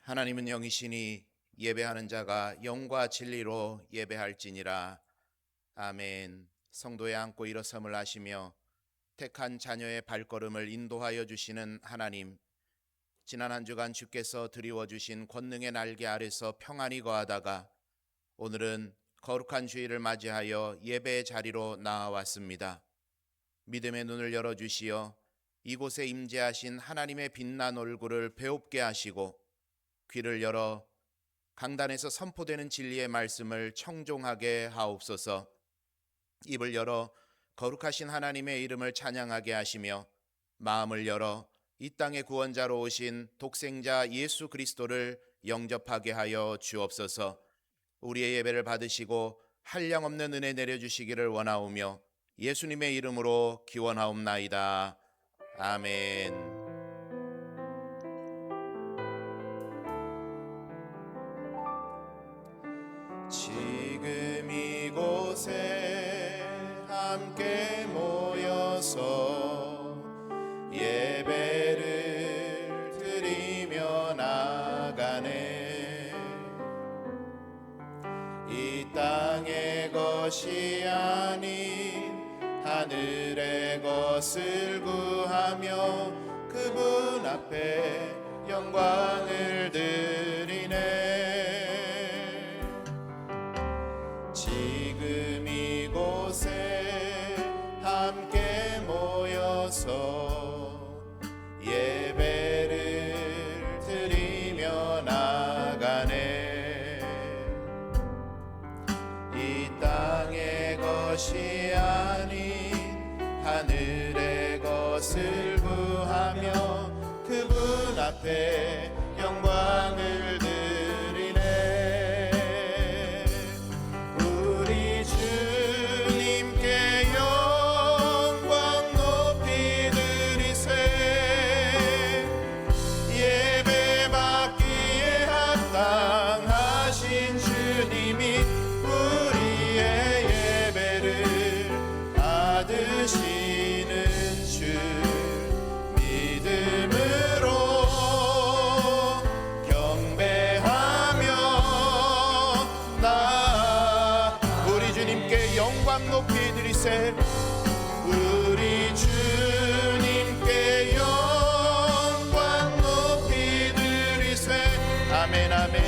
하나님은 영이시니 예배하는 자가 영과 진리로 예배할지니라. 아멘. 성도의 안고 일어섬을 하시며 택한 자녀의 발걸음을 인도하여 주시는 하나님, 지난 한 주간 주께서 드리워 주신 권능의 날개 아래서 평안히 거하다가 오늘은 거룩한 주일을 맞이하여 예배의 자리로 나아왔습니다. 믿음의 눈을 열어주시어 이곳에 임재하신 하나님의 빛난 얼굴을 배웁게 하시고 귀를 열어 강단에서 선포되는 진리의 말씀을 청종하게 하옵소서. 입을 열어 거룩하신 하나님의 이름을 찬양하게 하시며 마음을 열어 이 땅의 구원자로 오신 독생자 예수 그리스도를 영접하게 하여 주옵소서. 우리의 예배를 받으시고 한량없는 은혜 내려주시기를 원하오며 예수님의 이름으로 기원하옵나이다. 아멘. 지금 이곳에 함께 모여서 예배를 드리며 나가네. 이 땅의 것이 아닌 하늘의 것을 구하며 그분 앞에 영광을 드리네. 지금 이곳에 함께 모여서 예배를 드리며 나가네. 이 땅의 것이 아닌 하늘의 것을 구하며 그분 앞에 영광을 드리네. 우리 주님께 영광 높이 드리세. 예배 받기에 합당하신 주님이 우리의 예배를 받으시는 주 믿음으로 경배하며 나아 우리 주님께 영광 높이 드리세. 우리 주님께 영광 높이 드리세. 아멘 아멘.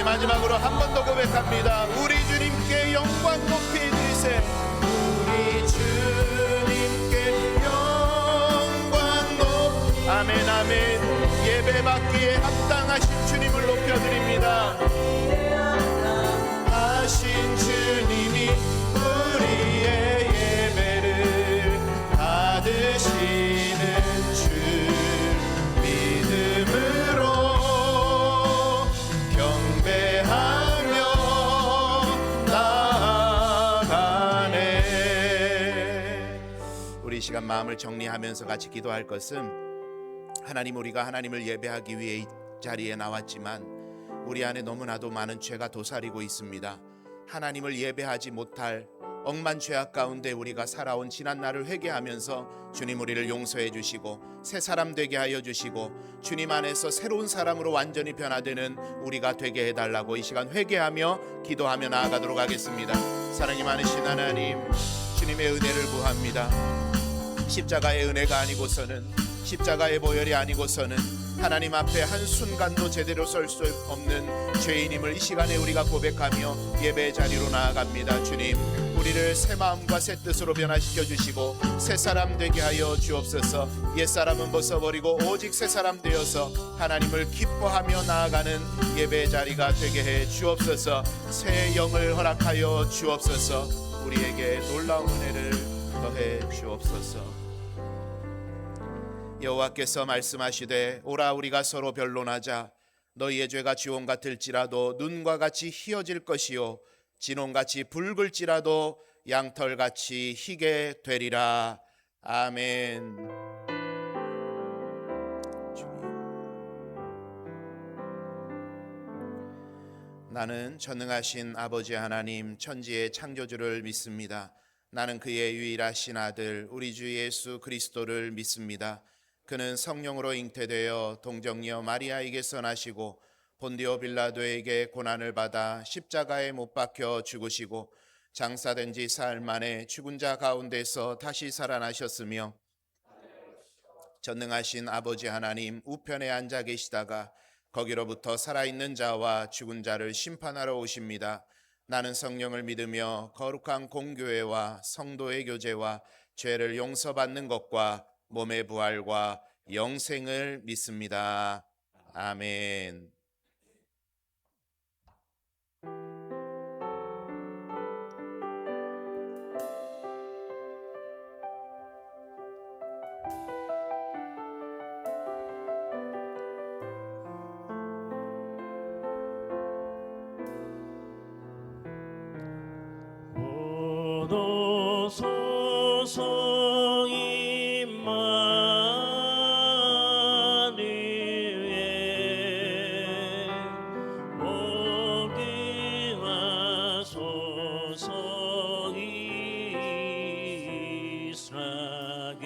마지막으로 한 번 더 고백합니다. 우리 주님께 영광 높이 드리세. 우리 주님께 영광 높이. 아멘 아멘. 예배 받기에 합당하신 주님을 높여드립니다. 하신 주님이 우리의 예배를 받으시는 주 믿음으로 경배하며 나아가네. 우리 이 시간 마음을 정리하면서 같이 기도할 것은, 하나님, 우리가 하나님을 예배하기 위해 이 자리에 나왔지만 우리 안에 너무나도 많은 죄가 도사리고 있습니다. 하나님을 예배하지 못할 억만 죄악 가운데 우리가 살아온 지난 날을 회개하면서 주님 우리를 용서해 주시고 새 사람 되게 하여 주시고 주님 안에서 새로운 사람으로 완전히 변화되는 우리가 되게 해달라고 이 시간 회개하며 기도하며 나아가도록 하겠습니다. 사랑이 많으신 하나님, 주님의 은혜를 구합니다. 십자가의 은혜가 아니고서는, 십자가의 보혈이 아니고서는 하나님 앞에 한순간도 제대로 설 수 없는 죄인임을 이 시간에 우리가 고백하며 예배의 자리로 나아갑니다. 주님, 우리를 새 마음과 새 뜻으로 변화시켜 주시고 새 사람 되게 하여 주옵소서. 옛사람은 벗어버리고 오직 새 사람 되어서 하나님을 기뻐하며 나아가는 예배의 자리가 되게 해 주옵소서. 새 영을 허락하여 주옵소서. 우리에게 놀라운 은혜를 더해 주옵소서. 여호와께서 말씀하시되, 오라 우리가 서로 변론하자. 너희의 죄가 지온 같을지라도 눈과 같이 희어질 것이요 진홍같이 붉을지라도 양털같이 희게 되리라. 아멘. 나는 전능하신 아버지 하나님 천지의 창조주를 믿습니다. 나는 그의 유일하신 아들 우리 주 예수 그리스도를 믿습니다. 그는 성령으로 잉태되어 동정녀 마리아에게서 나시고 본디오 빌라도에게 고난을 받아 십자가에 못 박혀 죽으시고 장사된 지 사흘 만에 죽은 자 가운데서 다시 살아나셨으며 전능하신 아버지 하나님 우편에 앉아 계시다가 거기로부터 살아있는 자와 죽은 자를 심판하러 오십니다. 나는 성령을 믿으며 거룩한 공교회와 성도의 교제와 죄를 용서받는 것과 몸의 부활과 영생을 믿습니다. 아멘. 소서 임마누엘 오기 와소서 이스라엘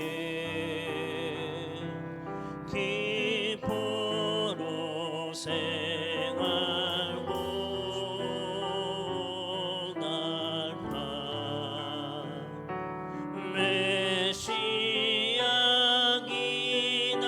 기뻐로 생활고 메시아기 날이입니다.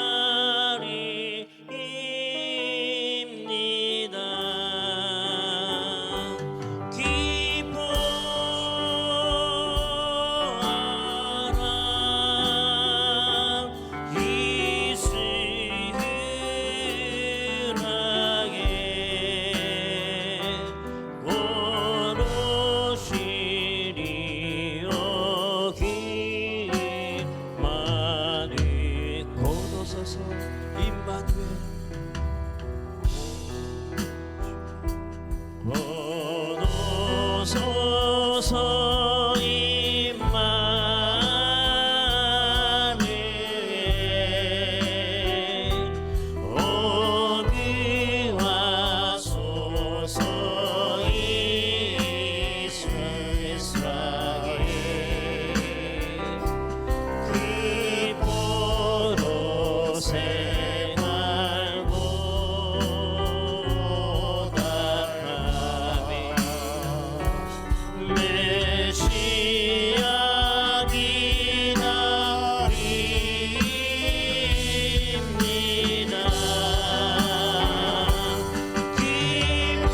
기뻐하라 서서 임마누엘 오기 와소서 이스라엘 기뻐로 생활보다 메시아기 날입니다. 기뻐하라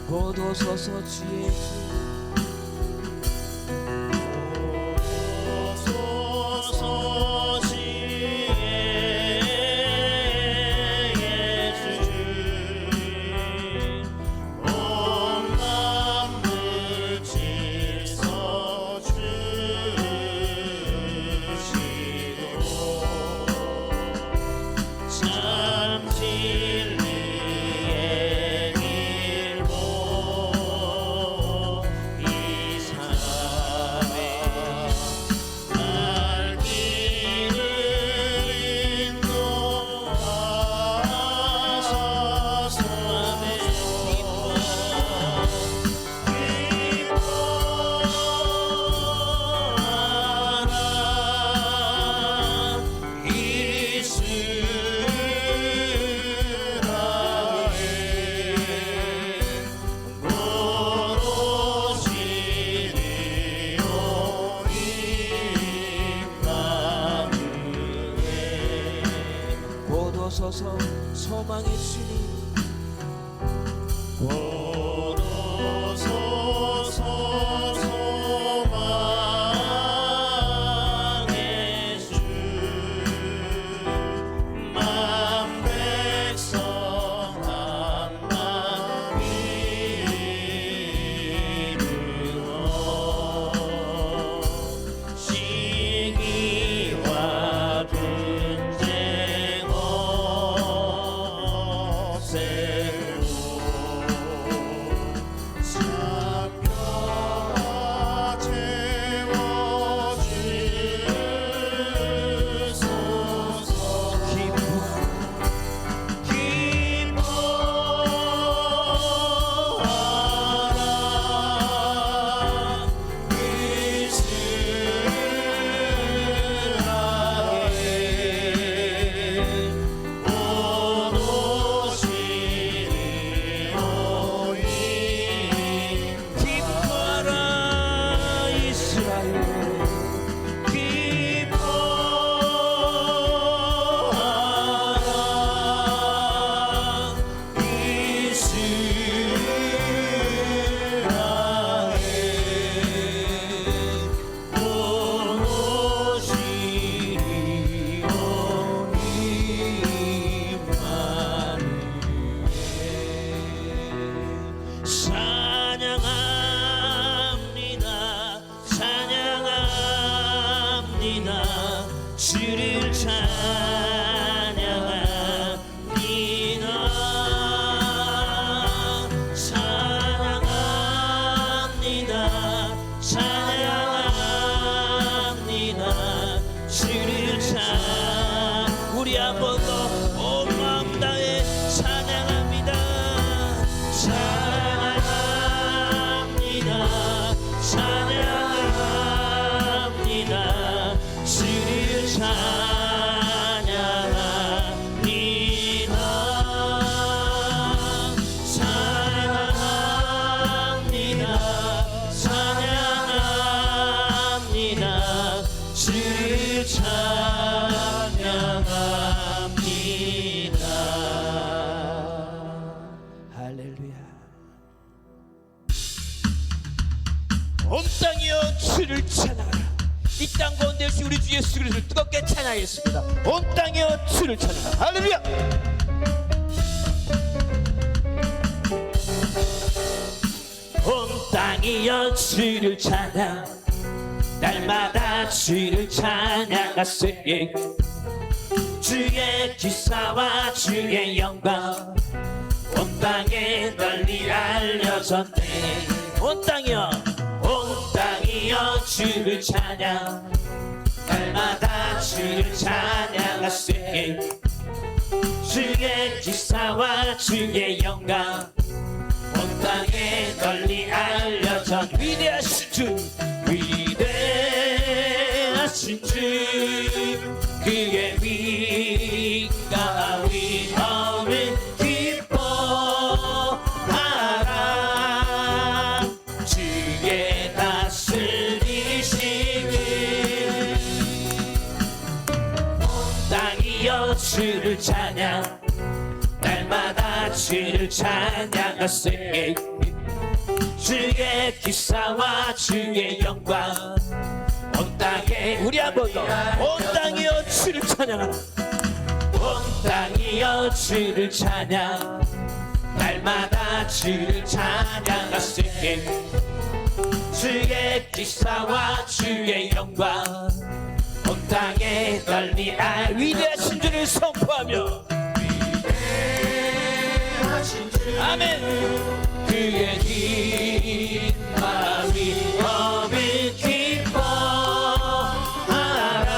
고도소서 주의 소서 예수 온 만물 질서 주시고 참 진리의 길보 이 사람의 날 길을 인도하소서. 기뻐하라 고도소서 소망의 주님 고도소서 소망의 주 만 백성 한만 이루어 시기와 기뻐하라 이스라엘 온 오시오니 찬양합니다 찬양합니다 주를 찬양합니다 찬양합니다 찬양합니다 주를 우리 한 번 더 온 마음 다해 찬양합니다 찬양합니다 찬양합니다 주를 찬양합니다 찬양합니다 찬양합니다 주를 찬양합니다 할렐루야. 온 땅이여 주를 찬양하라 이 땅 가운데 우리 주 예수 그리스도를 뜨겁게 찬양하겠습니다 온 땅이여 주를 찬양하라 할렐루야 온 땅이여 주를 찬양 날마다 주를 찬양하세 주의 기사와 주의 영광 온 땅에 널리 알려졌네 온 땅이여 주를 찬양 날마다 주를 찬양하세 주의 기사와 주의 영광 온 땅에 널리 알려진 위대하신 주 위대하신 주 그의 위가 위엄을 기뻐하라 주의 다스리심을 온 땅이여 주를 찬양 날마다 주를 찬양하세 주의 기사와 주의 영광 온 땅에 우리 한 번 더 온 땅이여 주를 찬양하라 온 땅이여 주를 찬양 날마다 주를 찬양하세 주의 기사와 주의 영광 온 땅에 널리 위대하신 주를 선포하며 아멘 그의 힘과 위엄을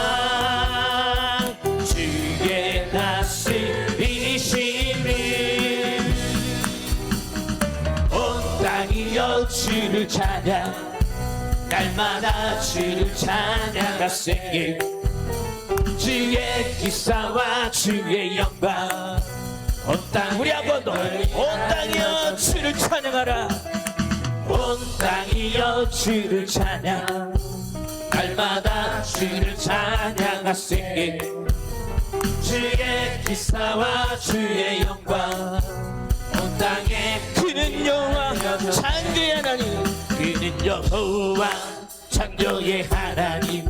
기뻐하라 주의 다스리심을 온 땅이여 주를 찬양 날마다 주를 찬양하세 주의 기사와 주의 영광 온 땅 우리 한 번 더 온 땅이여 주를 찬양하라 온 땅이여 주를 찬양 날마다 주를 찬양하세 주의 기사와 주의 영광 온 땅에 그는 여호와 창조의 하나님 그는 여호와 창조의 하나님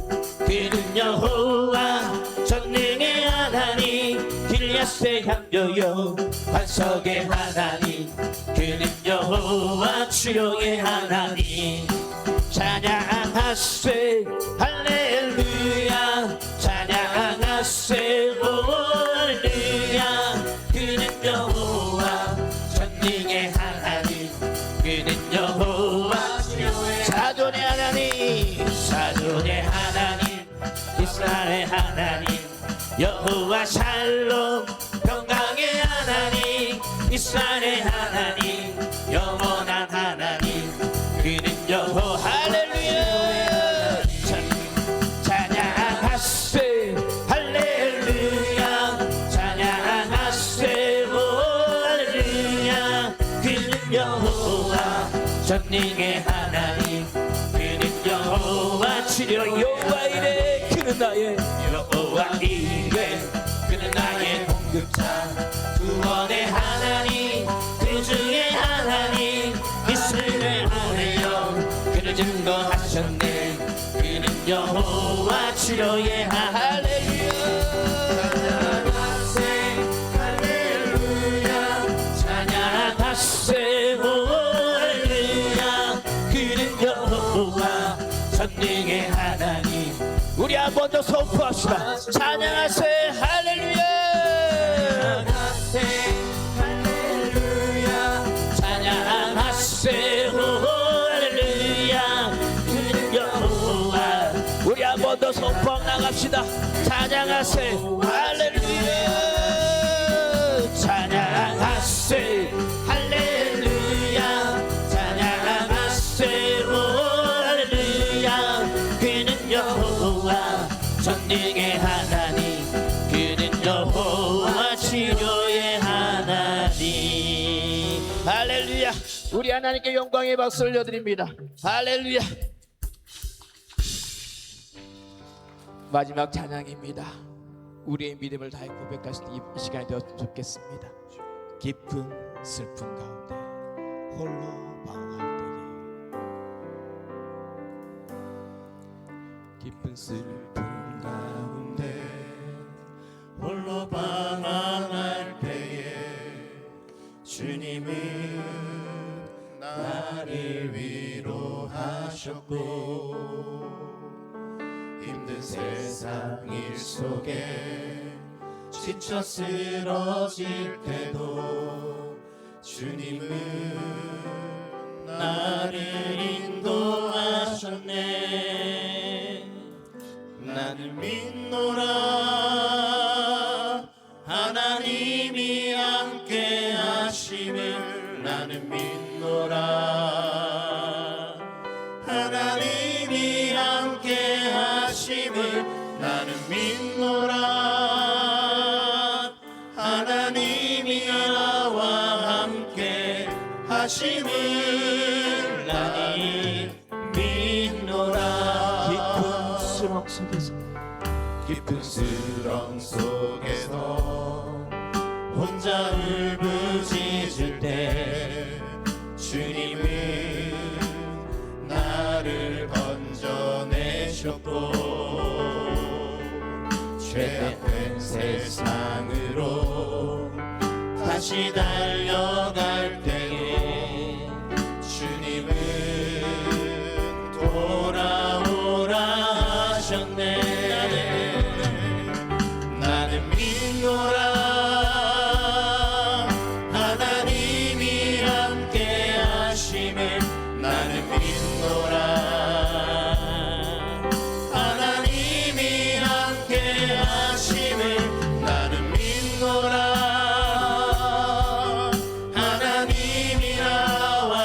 그는 여호와 전능의 하나님 길야세 향교요 반석의 하나님 그는 여호와 주요의 하나님 찬양하세 할렐루야 찬양하세 할렐루야 그는 여호와 전능의 하나님 그는 여호와 사존의 하나님 사존의 하나님 이스라엘 하나님 여호와 샬롬 평강의 하나님 이스라엘 하나님 영원한 하나님 그는 여호와 할렐루야 찬양하세 할렐루야 찬양하세 할렐루야 그는 여호와 전능의 하나님 그는 여호와 치려 여호와 이래 그는 나의 여호와 이래 그는 나의 공급자 구원의 하나님 그 중에 하나님 있음을 오래요 그를 증거하셨네 그는 여호와 치료의 하나님 할렐루야 찬양하세 할렐루야 그는 여호와 전능의 하나님 우리 한 번 더 선포합시다. 찬양하세 할렐루야. 할렐루야 찬양하세 할렐루야 그는 여호와 우리 한 번 더 선포하고 나갑시다. 찬양하세 할렐루야. 찬양하세 할렐루야 찬양하세 할렐루야 그는 여호와 전능의 하나님 그는 여호와 치료의 하나님 할렐루야. 우리 하나님께 영광의 박수를 올려드립니다. 할렐루야. 마지막 찬양입니다. 우리의 믿음을 다해 고백할 수 있는 이 시간이 되었으면 좋겠습니다. 깊은 슬픔 가운데 홀로 방황할 때에 깊은 슬픔 가운데 홀로 방황할 때에 주님은 나를 위로하셨고 힘든 세상 일 속에 지쳐 쓰러질 때도 주님은 나를 인도하셨네 나는 믿노라 하나님이 함께 하심을 나는 믿노라 하나님이 함께 하심을 나는 믿노라 하나님이 나와 함께 하심을 나는 믿노라 깊은 수렁 속에서 깊은 수렁 속에서 혼자 울부짖을 때 주님은 나를 건져내셨고 죄악된 세상으로 다시 달려갈 때에 주님은 돌아오라 하셨네 나는 믿노라 하나님이 함께 하심을 나는 믿노라 하나님이 함께 하심을 나는 믿노라 하나님이 나와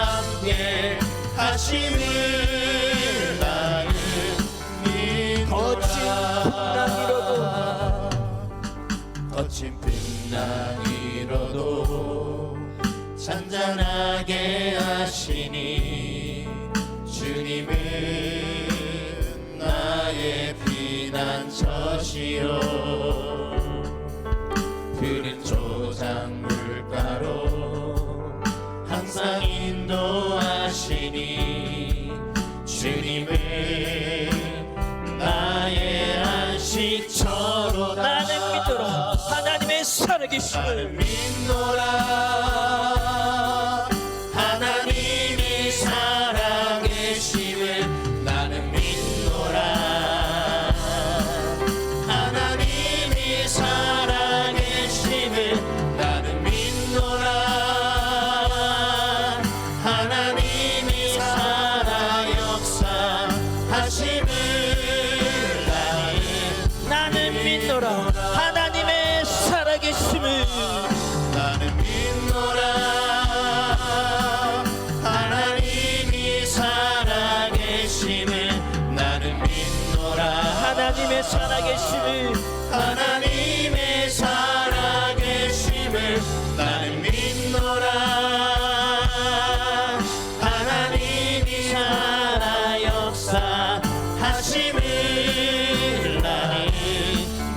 함께 하심을 나는 믿노라 거친 풍랑이로도 잔잔하게 하시니 주님은 나의 피난처시요 푸른 조장물가로 항상 인도하시니 주님은 나의 안식처로 나는 믿노라 하나님의 살아계심을 나는 믿노라 하나님이 살아계심을 나는 믿노라 하나님이 살아계심을 나는 믿노라 하나님이 살아 역사하심을 나는 믿노라 하나님의 살아계심을 나는 믿노라 하나님이 살아계심을 나는 믿노라 하나님의 살아계심을 하나님의 살아계심을 나는 믿노라 하나님이 살아 역사하심을 나는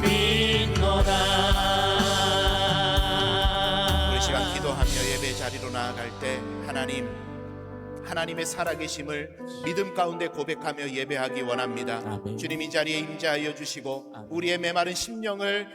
믿노라. 우리 시간 기도하며 예배 자리로 나아갈 때 하나님의 살아계심을 믿음 가운데 고백하며 예배하기 원합니다. 아멘. 주님 이 자리에 임재하여 주시고 우리의 메마른 심령을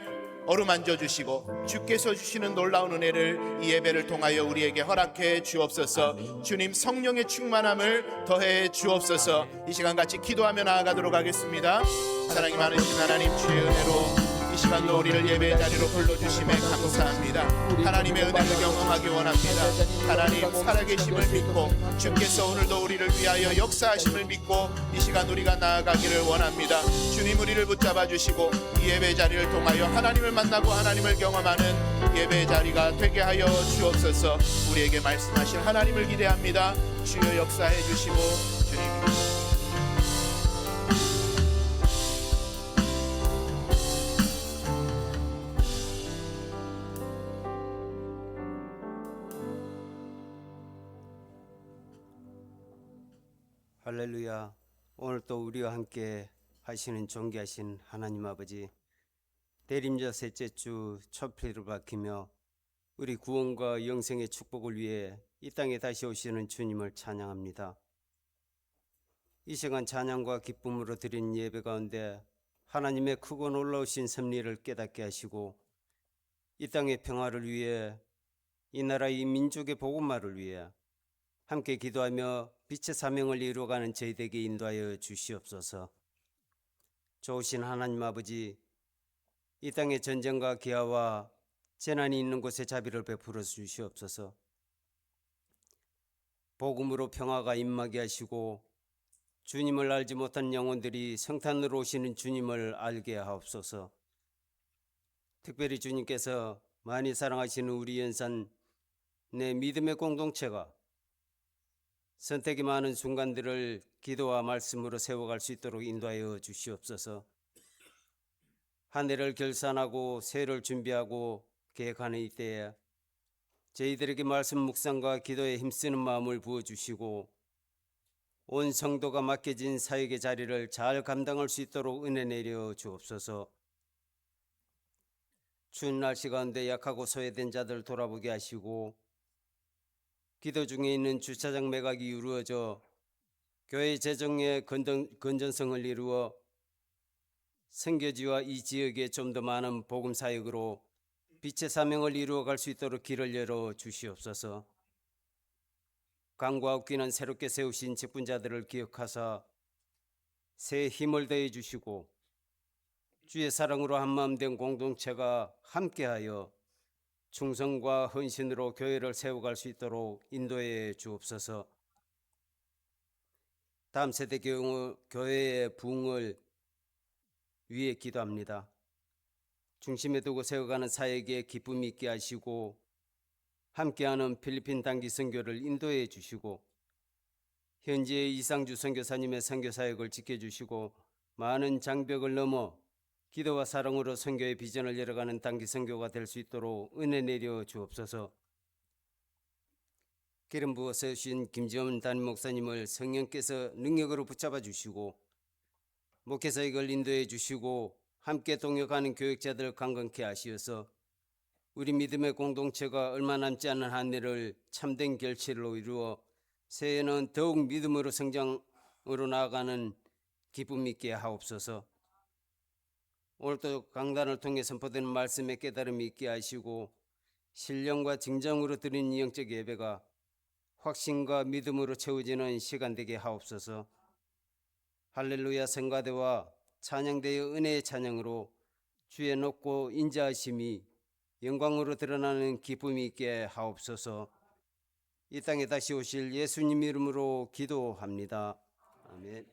어루만져 주시고 주께서 주시는 놀라운 은혜를 이 예배를 통하여 우리에게 허락해 주옵소서. 아멘. 주님 성령의 충만함을 더해 주옵소서. 이 시간 같이 기도하며 나아가도록 하겠습니다. 사랑이 많으신 하나님, 주의 은혜로 이 시간도 우리를 예배의 자리로 불러주심에 감사합니다. 하나님의 은혜를 경험하기 원합니다. 하나님 살아계심을 믿고 주께서 오늘도 우리를 위하여 역사하심을 믿고 이 시간 우리가 나아가기를 원합니다. 주님 우리를 붙잡아 주시고 이 예배의 자리를 통하여 하나님을 만나고 하나님을 경험하는 예배의 자리가 되게 하여 주옵소서. 우리에게 말씀하실 하나님을 기대합니다. 주여 역사해 주시고 주님 할렐루야. 오늘 또 우리와 함께 하시는 존귀하신 하나님 아버지, 대림절 셋째 주 초필을 밝히며 우리 구원과 영생의 축복을 위해 이 땅에 다시 오시는 주님을 찬양합니다. 이 시간 찬양과 기쁨으로 드린 예배 가운데 하나님의 크고 놀라우신 섭리를 깨닫게 하시고 이 땅의 평화를 위해, 이 나라 이 민족의 복음화를 위해 함께 기도하며 빛의 사명을 이루어가는 저희에게 인도하여 주시옵소서. 좋으신 하나님 아버지, 이 땅의 전쟁과 기아와 재난이 있는 곳에 자비를 베풀어 주시옵소서. 복음으로 평화가 임하게 하시고 주님을 알지 못한 영혼들이 성탄으로 오시는 주님을 알게 하옵소서. 특별히 주님께서 많이 사랑하시는 우리 연산 내 믿음의 공동체가 선택이 많은 순간들을 기도와 말씀으로 세워갈 수 있도록 인도하여 주시옵소서. 한 해를 결산하고 새해를 준비하고 계획하는 이때에 저희들에게 말씀 묵상과 기도에 힘쓰는 마음을 부어주시고 온 성도가 맡겨진 사역의 자리를 잘 감당할 수 있도록 은혜 내려 주옵소서. 추운 날씨 가운데 약하고 소외된 자들 돌아보게 하시고 기도 중에 있는 주차장 매각이 이루어져 교회 재정의 건전성을 이루어 선교지와 이 지역에 좀 더 많은 복음 사역으로 빛의 사명을 이루어갈 수 있도록 길을 열어 주시옵소서. 강과 웃기는 새롭게 세우신 직분자들을 기억하사 새해 힘을 더해 주시고 주의 사랑으로 한마음 된 공동체가 함께하여 충성과 헌신으로 교회를 세워갈 수 있도록 인도해 주옵소서. 다음 세대 교회의 부흥을 위해 기도합니다. 중심에 두고 세워가는 사역에 기쁨이 있게 하시고 함께하는 필리핀 단기 선교를 인도해 주시고 현지의 이상주 선교사님의 선교 사역을 지켜주시고 많은 장벽을 넘어 기도와 사랑으로 선교의 비전을 열어가는 단기 선교가 될 수 있도록 은혜 내려 주옵소서. 기름 부어 세우신 김지원 담임 목사님을 성령께서 능력으로 붙잡아 주시고 목회사역을 인도해 주시고 함께 동역하는 교역자들 강건케 하시어서 우리 믿음의 공동체가 얼마 남지 않은 한 해를 참된 결실로 이루어 새해에는 더욱 믿음으로 성장으로 나아가는 기쁨 있게 하옵소서. 오늘도 강단을 통해 선포되는 말씀에 깨달음이 있게 하시고 신령과 진정으로 드리는 영적 예배가 확신과 믿음으로 채워지는 시간 되게 하옵소서. 할렐루야 성가대와 찬양대의 은혜의 찬양으로 주의 높고 인자하심이 영광으로 드러나는 기쁨이 있게 하옵소서. 이 땅에 다시 오실 예수님 이름으로 기도합니다. 아멘.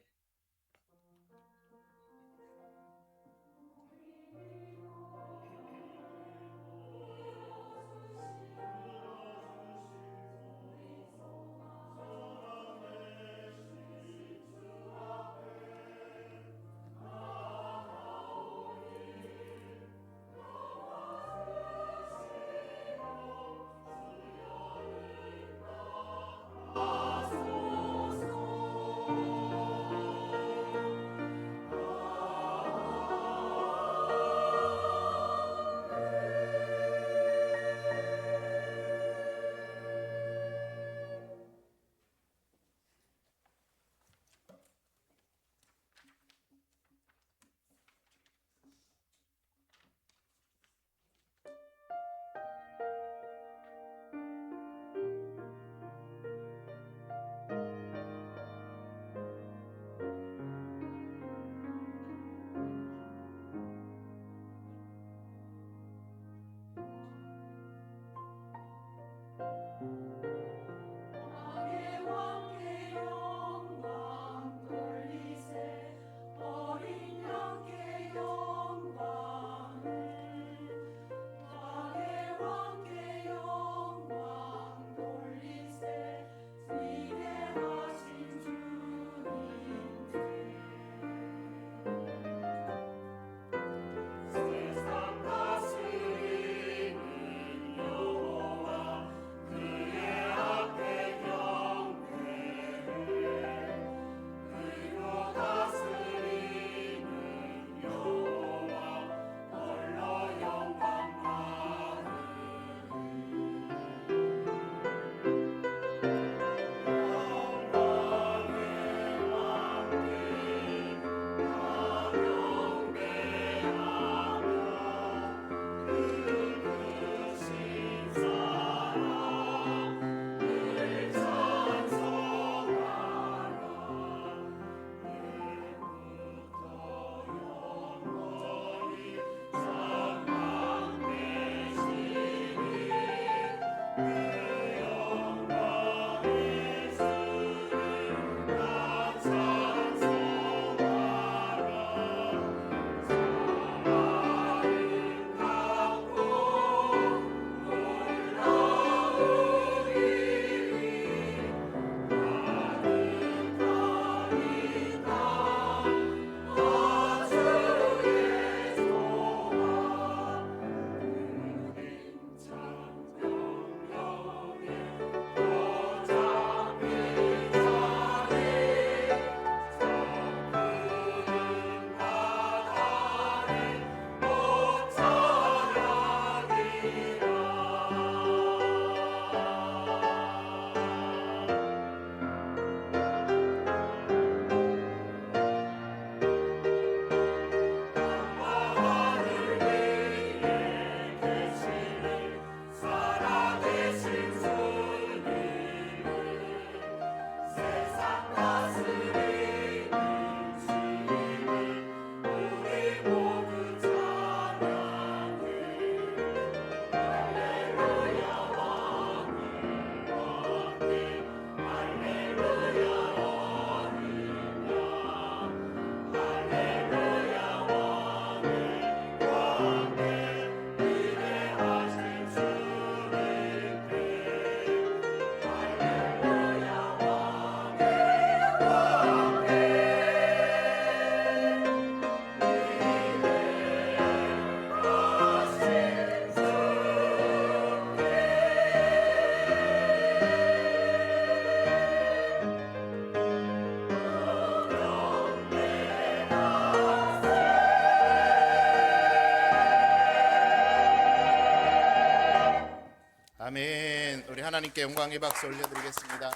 하나님께 영광의 박수 올려드리겠습니다.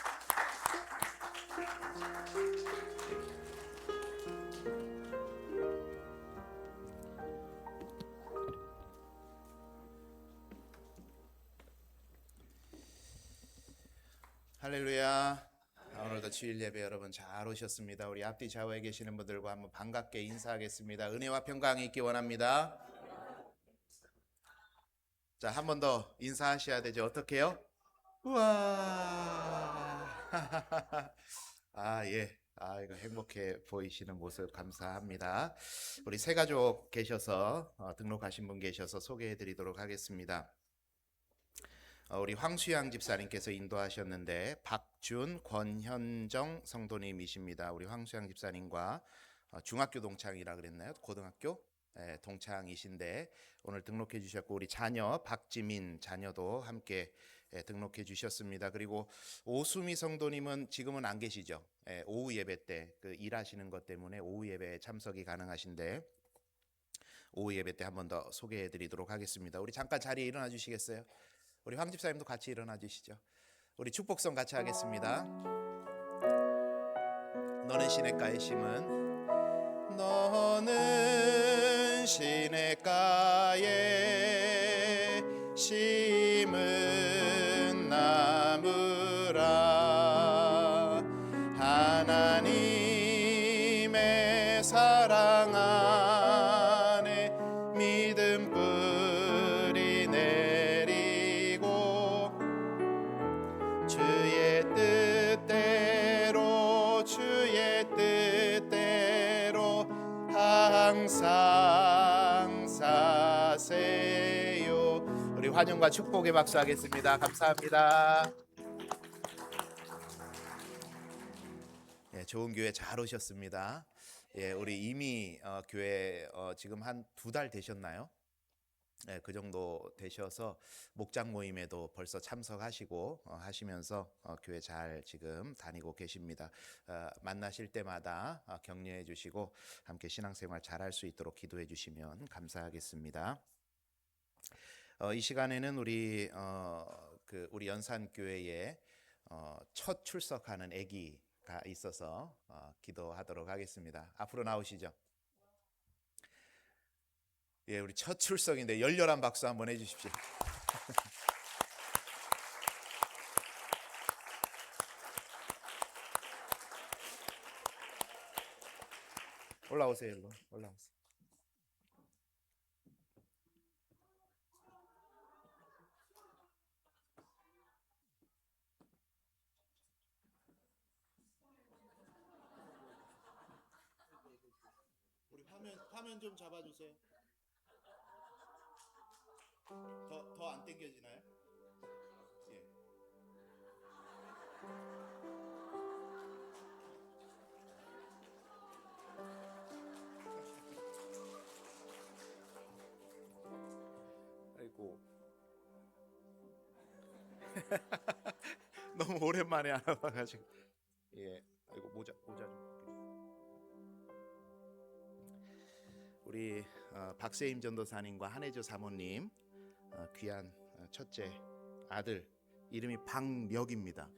할렐루야. 오늘도 주일 예배 여러분 잘 오셨습니다. 우리 앞뒤 좌우에 계시는 분들과 한번 반갑게 인사하겠습니다. 은혜와 평강이 있기 원합니다. 자, 한 번 더 인사하셔야 되죠. 어떻게요? 우와. 예. 이거 행복해 보이시는 모습 감사합니다. 우리 새 가족 계셔서 등록하신 분 계셔서 소개해 드리도록 하겠습니다. 우리 황수양 집사님께서 인도하셨는데 박준, 권현정 성도님이십니다. 우리 황수양 집사님과 중학교 동창이라 그랬나요? 고등학교? 네, 동창이신데 오늘 등록해 주셨고, 우리 자녀 박지민 자녀도 함께 등록해 주셨습니다. 그리고 오수미 성도님은 지금은 안 계시죠? 오후 예배 때 그 일하시는 것 때문에 오후 예배에 참석이 가능하신데 오후 예배 때 한 번 더 소개해 드리도록 하겠습니다. 우리 잠깐 자리에 일어나 주시겠어요? 우리 황 집사님도 같이 일어나 주시죠. 우리 축복성 같이 하겠습니다. 너는 시냇가에 심은, 너는 시냇가에 심은 나무라. 하나님의 사랑 안에 믿음 뿌리 내리고 주의 뜻대로 항상 사세요. 우리 환영과 축복의 박수 하겠습니다. 감사합니다. 좋은 교회 잘 오셨습니다. 우리 이미 교회 지금 한 2달 되셨나요? 그 정도 되셔서 목장 모임에도 벌써 참석하시고 하시면서 교회 잘 지금 다니고 계십니다. 만나실 때마다 격려해 주시고 함께 신앙생활 잘할 수 있도록 기도해 주시면 감사하겠습니다. 이 시간에는 우리 연산교회에 첫 출석하는 아기가 있어서 기도하도록 하겠습니다. 앞으로 나오시죠. 우리 첫 출석인데 열렬한 박수 한번 해주십시오. 올라오세요. 일로 올라오세요. 우리 화면 좀 잡아주세요. 더 안 당겨지나요? 아이고. 너무 오랜만에 알아봐가지고. 아이고 모자 좀 벗겨주세요. 우리 박세임 전도사님과 한혜주 사모님 귀한 첫째 아들 이름이 박력입니다.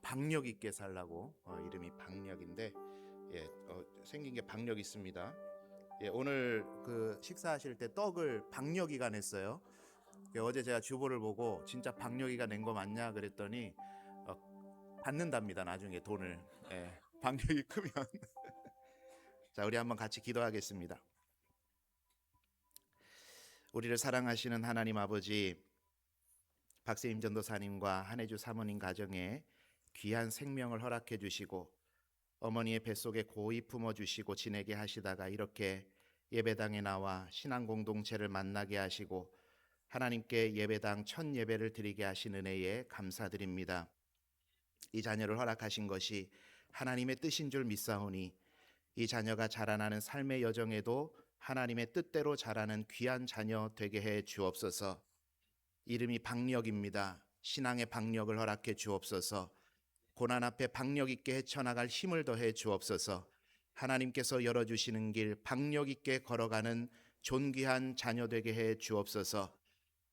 박력 있게 살라고 이름이 박력인데 생긴 게 박력 있습니다. 오늘 그 식사하실 때 떡을 박력이가 냈어요. 어제 제가 주보를 보고 진짜 박력이가 낸 거 맞냐 그랬더니 받는답니다. 나중에 돈을. 박력이 크면. 자, 우리 한번 같이 기도하겠습니다. 우리를 사랑하시는 하나님 아버지, 박세임 전도사님과 한혜주 사모님 가정에 귀한 생명을 허락해 주시고 어머니의 뱃속에 고이 품어주시고 지내게 하시다가 이렇게 예배당에 나와 신앙 공동체를 만나게 하시고 하나님께 예배당 첫 예배를 드리게 하신 은혜에 감사드립니다. 이 자녀를 허락하신 것이 하나님의 뜻인 줄 믿사오니 이 자녀가 자라나는 삶의 여정에도 하나님의 뜻대로 자라는 귀한 자녀 되게 해 주옵소서. 이름이 박력입니다. 신앙의 박력을 허락해 주옵소서. 고난 앞에 박력 있게 헤쳐나갈 힘을 더해 주옵소서. 하나님께서 열어주시는 길 박력 있게 걸어가는 존귀한 자녀 되게 해 주옵소서.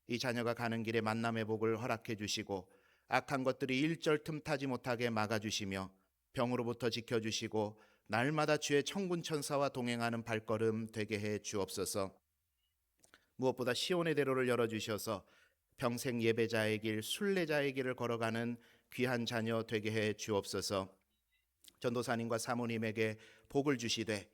이 자녀가 가는 길에 만남의 복을 허락해 주시고 악한 것들이 일절 틈타지 못하게 막아주시며 병으로부터 지켜주시고 날마다 주의 천군 천사와 동행하는 발걸음 되게 해 주옵소서. 무엇보다 시온의 대로를 열어주셔서 평생 예배자의 길, 순례자의 길을 걸어가는 귀한 자녀 되게 해 주옵소서. 전도사님과 사모님에게 복을 주시되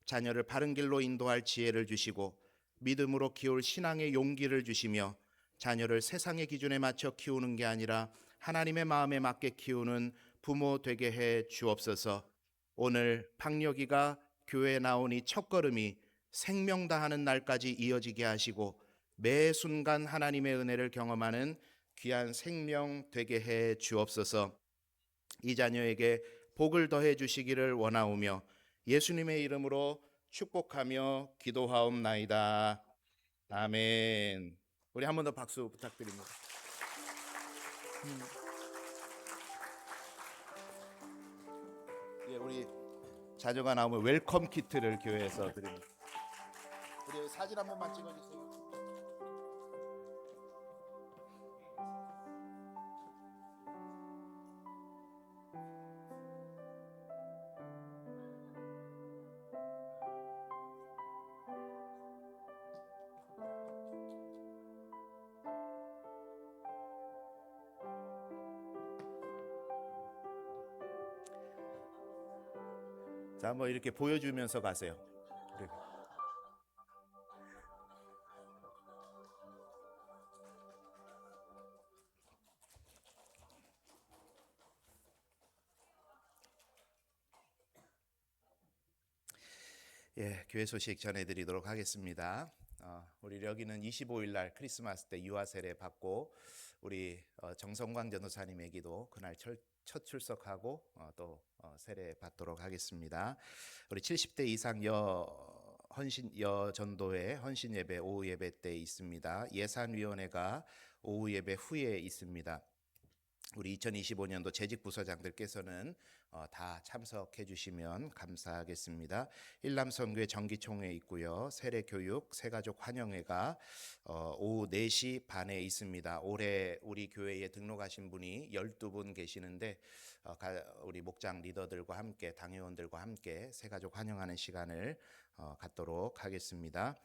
자녀를 바른 길로 인도할 지혜를 주시고 믿음으로 키울 신앙의 용기를 주시며 자녀를 세상의 기준에 맞춰 키우는 게 아니라 하나님의 마음에 맞게 키우는 부모 되게 해 주옵소서. 오늘 박여기가 교회에 나오니 첫걸음이 생명 다하는 날까지 이어지게 하시고 매 순간 하나님의 은혜를 경험하는 귀한 생명 되게 해 주옵소서. 이 자녀에게 복을 더해 주시기를 원하오며 예수님의 이름으로 축복하며 기도하옵나이다. 아멘. 우리 한 번 더 박수 부탁드립니다. 예, 우리 자녀가 나오면 웰컴 키트를 교회에서 드립니다. 우리 사진 한 번만 찍어주세요. 자, 한번 이렇게 보여주면서 가세요. 그리고. 예, 교회 소식 전해드리도록 하겠습니다. 우리 여기는 25일 날 크리스마스 때 유아 세례 받고 우리 정성광 전도사님에게도 그날 첫 출석하고 또 세례 받도록 하겠습니다. 우리 70대 이상 여 전도회 헌신 예배 오후 예배 때 있습니다. 예산위원회가 오후 예배 후에 있습니다. 우리 2025년도 재직 부서장들께서는 다 참석해 주시면 감사하겠습니다. 일남선교회 정기총회 있고요. 세례교육, 새가족 환영회가 오후 4시 반에 있습니다. 올해 우리 교회에 등록하신 분이 12분 계시는데 우리 목장 리더들과 함께 당회원들과 함께 새가족 환영하는 시간을 갖도록 하겠습니다.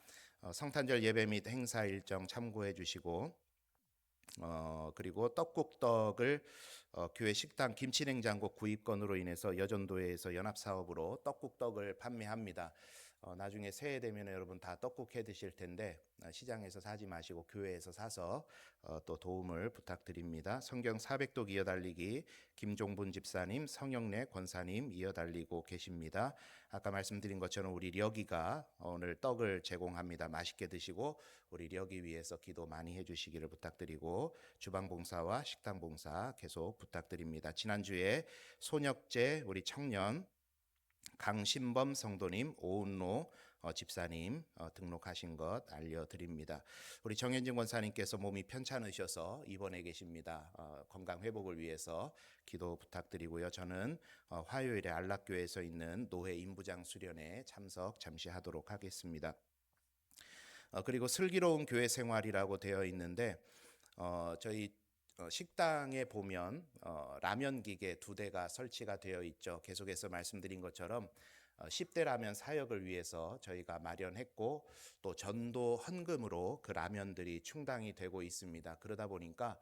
성탄절 예배 및 행사 일정 참고해 주시고 그리고 떡국떡을 교회 식당 김치냉장고 구입건으로 인해서 여전도회에서 연합사업으로 떡국떡을 판매합니다. 나중에 새해 되면 여러분 다 떡국 해 드실 텐데 시장에서 사지 마시고 교회에서 사서 또 도움을 부탁드립니다. 성경 400독 이어달리기 김종분 집사님, 성영래 권사님 이어달리고 계십니다. 아까 말씀드린 것처럼 우리 려기가 오늘 떡을 제공합니다. 맛있게 드시고 우리 려기 위해서 기도 많이 해주시기를 부탁드리고 주방봉사와 식당봉사 계속 부탁드립니다. 지난주에 손혁재 우리 청년 강신범 성도님, 오은로 집사님 등록하신 것 알려드립니다. 우리 정현진 권사님께서 몸이 편찮으셔서 입원해 계십니다. 건강 회복을 위해서 기도 부탁드리고요. 저는 화요일에 안락교회에서 있는 노회 임부장 수련회 참석 잠시 하도록 하겠습니다. 그리고 슬기로운 교회 생활이라고 되어 있는데 저희 식당에 보면 라면 기계 2대가 설치가 되어 있죠. 계속해서 말씀드린 것처럼 10대 라면 사역을 위해서 저희가 마련했고 또 전도 헌금으로 그 라면들이 충당이 되고 있습니다. 그러다 보니까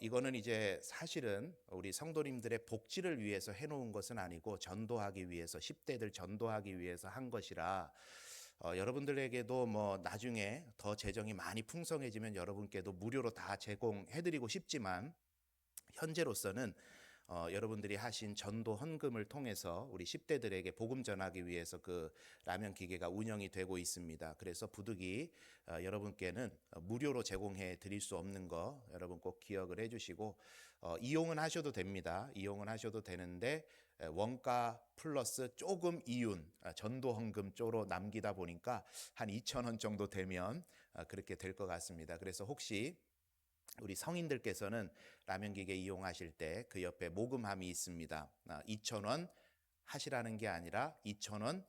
이거는 이제 사실은 우리 성도님들의 복지를 위해서 해놓은 것은 아니고 전도하기 위해서 10대들 전도하기 위해서 한 것이라 여러분들에게도 뭐 나중에 더 재정이 많이 풍성해지면 여러분께도 무료로 다 제공해드리고 싶지만 현재로서는 여러분들이 하신 전도 헌금을 통해서 우리 10대들에게 복음 전하기 위해서 그 라면 기계가 운영이 되고 있습니다. 그래서 부득이 여러분께는 무료로 제공해 드릴 수 없는 거 여러분 꼭 기억을 해주시고 이용은 하셔도 됩니다. 이용은 하셔도 되는데 원가 플러스 조금 이윤 전도 헌금 쪽으로 남기다 보니까 한 2,000원 정도 되면 그렇게 될 것 같습니다. 그래서 혹시 우리 성인들께서는 라면 기계 이용하실 때 그 옆에 모금함이 있습니다. 2,000원 하시라는 게 아니라 2,000원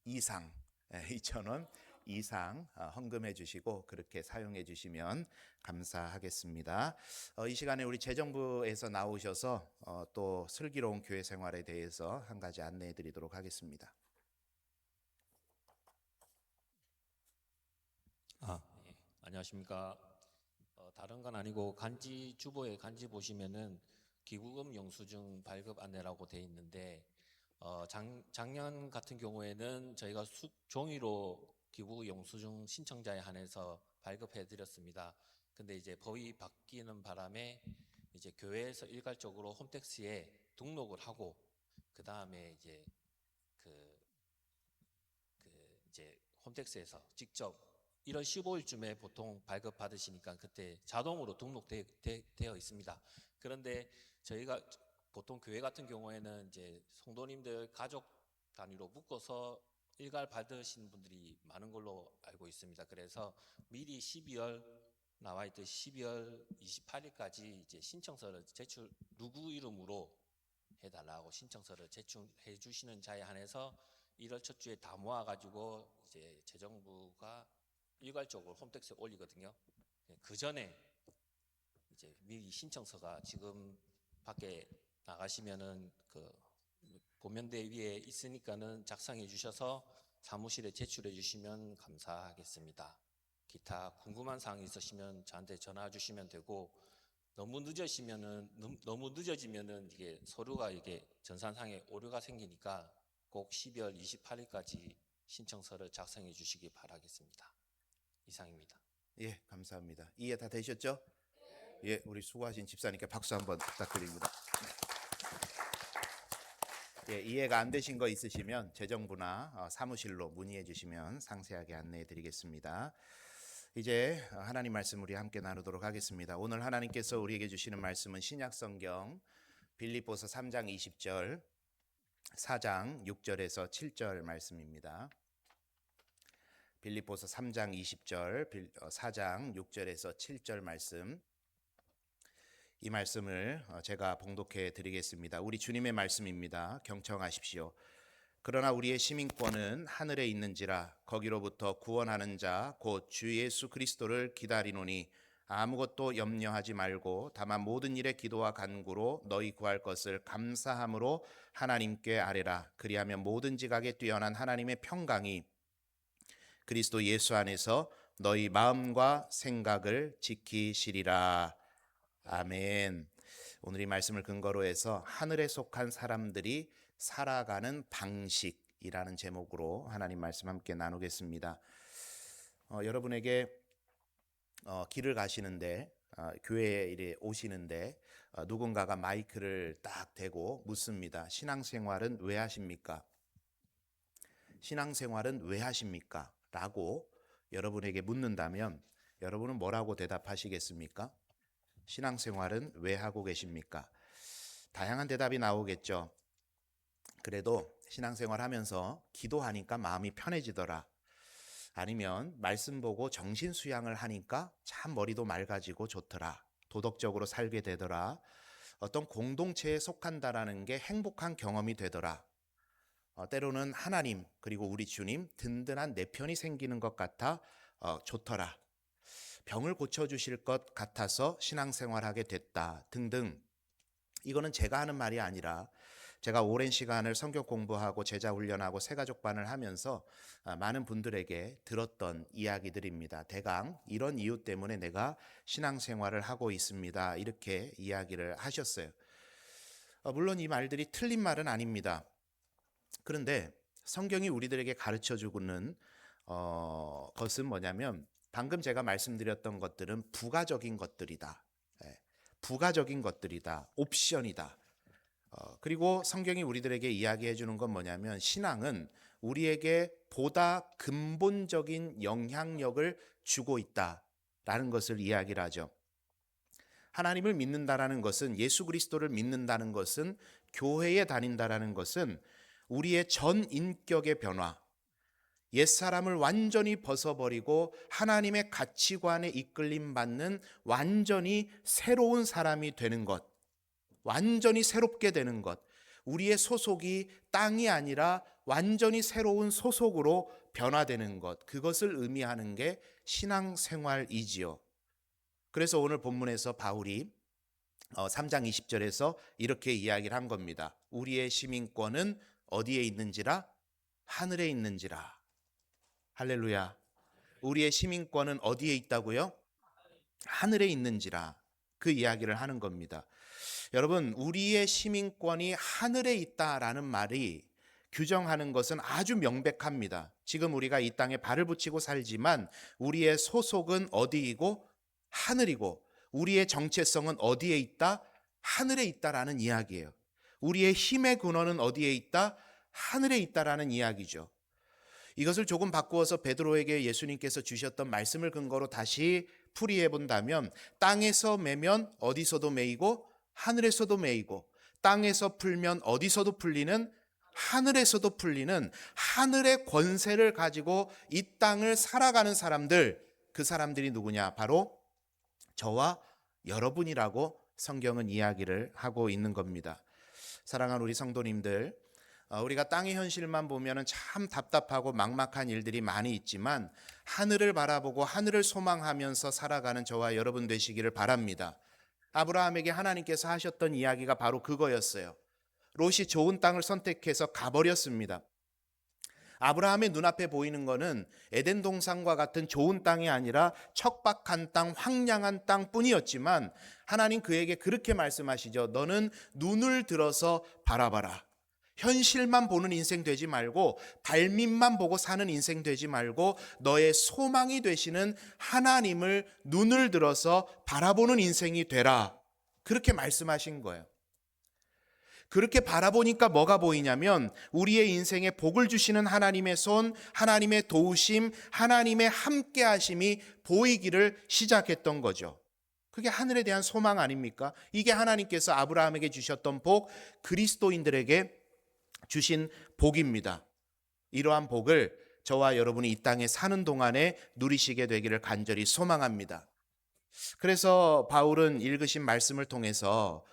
이상 2,000원 이상 헌금해 주시고 그렇게 사용해 주시면 감사하겠습니다. 이 시간에 우리 재정부에서 나오셔서 또 슬기로운 교회 생활에 대해서 한 가지 안내해 드리도록 하겠습니다. 네. 안녕하십니까. 다른 건 아니고 간지 주보에 간지 보시면은 기부금 영수증 발급 안내라고 돼 있는데 작년 같은 경우에는 저희가 종이로 기부 영수증 신청자에 한해서 발급해 드렸습니다. 근데 이제 법이 바뀌는 바람에 이제 교회에서 일괄적으로 홈택스에 등록을 하고 그 다음에 이제 이제 홈택스에서 직접 1월 15일쯤에 보통 발급 받으시니까 그때 자동으로 등록되어 있습니다. 그런데 저희가 보통 교회 같은 경우에는 이제 성도님들 가족 단위로 묶어서 일괄 받으신 분들이 많은 걸로 알고 있습니다. 그래서 미리 12월 나와 있듯이 12월 28일까지 이제 신청서를 누구 이름으로 해달라고 신청서를 제출해 주시는 자에 한해서 1월 첫 주에 다 모아가지고 이제 재정부가 일괄적으로 홈택스에 올리거든요. 그 전에 이제 미리 신청서가 지금 밖에 나가시면은 그 보면대 위에 있으니까는 작성해 주셔서 사무실에 제출해 주시면 감사하겠습니다. 기타 궁금한 사항이 있으시면 저한테 전화 주시면 되고 너무 늦어지면은 이게 서류가 이게 전산상에 오류가 생기니까 꼭 12월 28일까지 신청서를 작성해 주시기 바라겠습니다. 이상입니다. 예, 감사합니다. 이해 다 되셨죠? 예, 우리 수고하신 집사님께 박수 한번 부탁드립니다. 예, 이해가 안 되신 거 있으시면 재정부나 사무실로 문의해 주시면 상세하게 안내해 드리겠습니다. 이제 하나님 말씀 우리 함께 나누도록 하겠습니다. 오늘 하나님께서 우리에게 주시는 말씀은 신약성경 빌립보서 3장 20절, 4장 6절에서 7절 말씀입니다. 빌립보서 3장 20절, 4장 6절에서 7절 말씀, 이 말씀을 제가 봉독해 드리겠습니다. 우리 주님의 말씀입니다. 경청하십시오. 그러나 우리의 시민권은 하늘에 있는지라 거기로부터 구원하는 자 곧 주 예수 그리스도를 기다리노니 아무것도 염려하지 말고 다만 모든 일에 기도와 간구로 너희 구할 것을 감사함으로 하나님께 아뢰라. 그리하면 모든 지각에 뛰어난 하나님의 평강이 그리스도 예수 안에서 너희 마음과 생각을 지키시리라. 아멘. 오늘 이 말씀을 근거로 해서 하늘에 속한 사람들이 살아가는 방식이라는 제목으로 하나님 말씀 함께 나누겠습니다. 여러분에게 길을 가시는데 교회에 이래 오시는데 누군가가 마이크를 딱 대고 묻습니다. 신앙생활은 왜 하십니까? 신앙생활은 왜 하십니까? 라고 여러분에게 묻는다면 여러분은 뭐라고 대답하시겠습니까? 신앙생활은 왜 하고 계십니까? 다양한 대답이 나오겠죠. 그래도 신앙생활 하면서 기도하니까 마음이 편해지더라. 아니면 말씀 보고 정신 수양을 하니까 참 머리도 맑아지고 좋더라. 도덕적으로 살게 되더라. 어떤 공동체에 속한다라는 게 행복한 경험이 되더라. 때로는 하나님 그리고 우리 주님 든든한 내 편이 생기는 것 같아 좋더라. 병을 고쳐주실 것 같아서 신앙생활하게 됐다 등등. 이거는 제가 하는 말이 아니라 제가 오랜 시간을 성경 공부하고 제자 훈련하고 새가족반을 하면서 많은 분들에게 들었던 이야기들입니다. 대강 이런 이유 때문에 내가 신앙생활을 하고 있습니다. 이렇게 이야기를 하셨어요. 물론 이 말들이 틀린 말은 아닙니다. 그런데 성경이 우리들에게 가르쳐주고는 것은 뭐냐면 방금 제가 말씀드렸던 것들은 부가적인 것들이다. 부가적인 것들이다. 옵션이다. 그리고 성경이 우리들에게 이야기해 주는 건 뭐냐면 신앙은 우리에게 보다 근본적인 영향력을 주고 있다라는 것을 이야기를 하죠. 하나님을 믿는다라는 것은 예수 그리스도를 믿는다는 것은 교회에 다닌다라는 것은 우리의 전 인격의 변화, 옛사람을 완전히 벗어버리고 하나님의 가치관에 이끌림 받는 완전히 새로운 사람이 되는 것, 완전히 새롭게 되는 것, 우리의 소속이 땅이 아니라 완전히 새로운 소속으로 변화되는 것, 그것을 의미하는 게 신앙생활이지요. 그래서 오늘 본문에서 바울이 3장 20절에서 이렇게 이야기를 한 겁니다. 우리의 시민권은 어디에 있는지라? 하늘에 있는지라. 할렐루야. 우리의 시민권은 어디에 있다고요? 하늘에 있는지라. 그 이야기를 하는 겁니다. 여러분, 우리의 시민권이 하늘에 있다라는 말이 규정하는 것은 아주 명백합니다. 지금 우리가 이 땅에 발을 붙이고 살지만 우리의 소속은 어디이고? 하늘이고, 우리의 정체성은 어디에 있다? 하늘에 있다라는 이야기예요. 우리의 힘의 근원은 어디에 있다? 하늘에 있다라는 이야기죠. 이것을 조금 바꾸어서 베드로에게 예수님께서 주셨던 말씀을 근거로 다시 풀이해 본다면, 땅에서 매면 어디서도 매이고 하늘에서도 매이고, 땅에서 풀면 어디서도 풀리는, 하늘에서도 풀리는 하늘의 권세를 가지고 이 땅을 살아가는 사람들, 그 사람들이 누구냐? 바로 저와 여러분이라고 성경은 이야기를 하고 있는 겁니다. 사랑하는 우리 성도님들, 우리가 땅의 현실만 보면 참 답답하고 막막한 일들이 많이 있지만 하늘을 바라보고 하늘을 소망하면서 살아가는 저와 여러분 되시기를 바랍니다. 아브라함에게 하나님께서 하셨던 이야기가 바로 그거였어요. 롯이 좋은 땅을 선택해서 가버렸습니다. 아브라함의 눈앞에 보이는 거는 에덴 동산과 같은 좋은 땅이 아니라 척박한 땅, 황량한 땅뿐이었지만 하나님 그에게 그렇게 말씀하시죠. 너는 눈을 들어서 바라봐라. 현실만 보는 인생 되지 말고, 발밑만 보고 사는 인생 되지 말고, 너의 소망이 되시는 하나님을 눈을 들어서 바라보는 인생이 되라. 그렇게 말씀하신 거예요. 그렇게 바라보니까 뭐가 보이냐면 우리의 인생에 복을 주시는 하나님의 손, 하나님의 도우심, 하나님의 함께하심이 보이기를 시작했던 거죠. 그게 하늘에 대한 소망 아닙니까? 이게 하나님께서 아브라함에게 주셨던 복, 그리스도인들에게 주신 복입니다. 이러한 복을 저와 여러분이 이 땅에 사는 동안에 누리시게 되기를 간절히 소망합니다. 그래서 바울은 읽으신 말씀을 통해서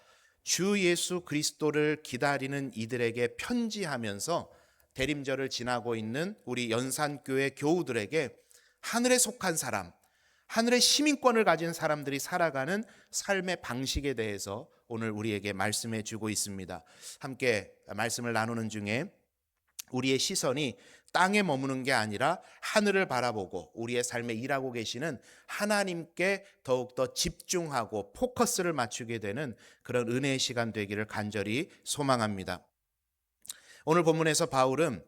주 예수 그리스도를 기다리는 이들에게 편지하면서 대림절을 지나고 있는 우리 연산교회 교우들에게 하늘에 속한 사람, 하늘의 시민권을 가진 사람들이 살아가는 삶의 방식에 대해서 오늘 우리에게 말씀해 주고 있습니다. 함께 말씀을 나누는 중에 우리의 시선이 땅에 머무는 게 아니라 하늘을 바라보고 우리의 삶에 일하고 계시는 하나님께 더욱더 집중하고 포커스를 맞추게 되는 그런 은혜의 시간 되기를 간절히 소망합니다. 오늘 본문에서 바울은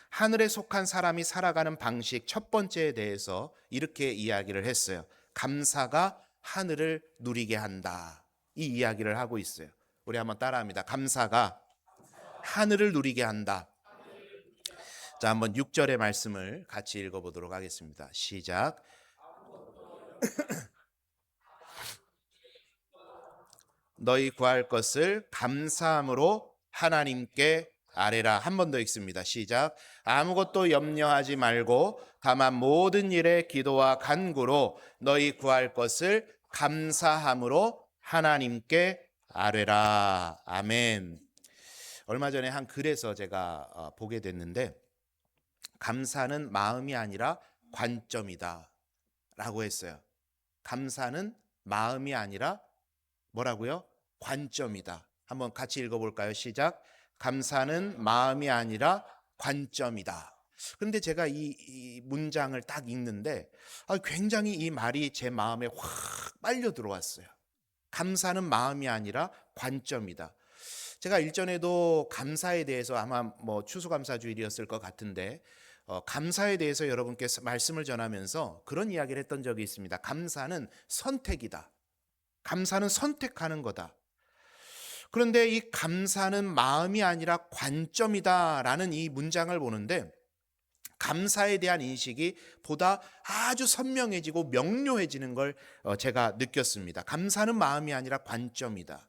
하늘에 속한 사람이 살아가는 방식 첫 번째에 대해서 이렇게 이야기를 했어요. 감사가 하늘을 누리게 한다. 이 이야기를 하고 있어요. 우리 한번 따라합니다. 감사가 하늘을 누리게 한다. 자, 한번 6절의 말씀을 같이 읽어보도록 하겠습니다. 시작. 너희 구할 것을 감사함으로 하나님께 아뢰라. 한 번 더 읽습니다. 시작. 아무것도 염려하지 말고 다만 모든 일에 기도와 간구로 너희 구할 것을 감사함으로 하나님께 아뢰라. 아멘. 얼마 전에 한 글에서 제가 보게 됐는데, 감사는 마음이 아니라 관점이다 라고 했어요. 감사는 마음이 아니라 뭐라고요? 관점이다. 한번 같이 읽어볼까요? 시작. 감사는 마음이 아니라 관점이다. 그런데 제가 이 문장을 딱 읽는데 굉장히 이 말이 제 마음에 확 빨려 들어왔어요. 감사는 마음이 아니라 관점이다. 제가 일전에도 감사에 대해서 아마 추수감사주일이었을 것 같은데 감사에 대해서 여러분께 말씀을 전하면서 그런 이야기를 했던 적이 있습니다. 감사는 선택이다. 감사는 선택하는 거다. 그런데 이 감사는 마음이 아니라 관점이다라는 이 문장을 보는데 감사에 대한 인식이 보다 아주 선명해지고 명료해지는 걸 제가 느꼈습니다. 감사는 마음이 아니라 관점이다.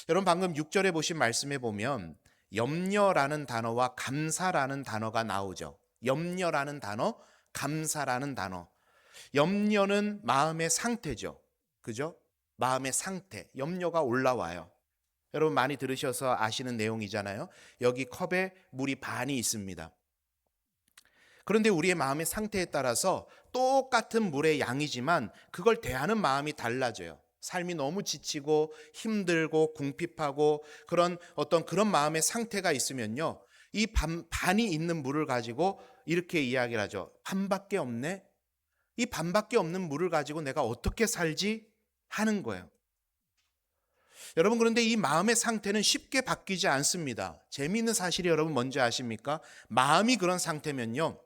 여러분 방금 6절에 보신 말씀에 보면 염려라는 단어와 감사라는 단어가 나오죠. 염려라는 단어, 감사라는 단어. 염려는 마음의 상태죠. 그죠? 마음의 상태. 염려가 올라와요. 여러분 많이 들으셔서 아시는 내용이잖아요. 여기 컵에 물이 반이 있습니다. 그런데 우리의 마음의 상태에 따라서 똑같은 물의 양이지만 그걸 대하는 마음이 달라져요. 삶이 너무 지치고 힘들고 궁핍하고 그런 마음의 상태가 있으면요, 이 반이 있는 물을 가지고 이렇게 이야기를 하죠. 반밖에 없네? 이 반밖에 없는 물을 가지고 내가 어떻게 살지? 하는 거예요. 여러분, 그런데 이 마음의 상태는 쉽게 바뀌지 않습니다. 재미있는 사실이 여러분 뭔지 아십니까? 마음이 그런 상태면요,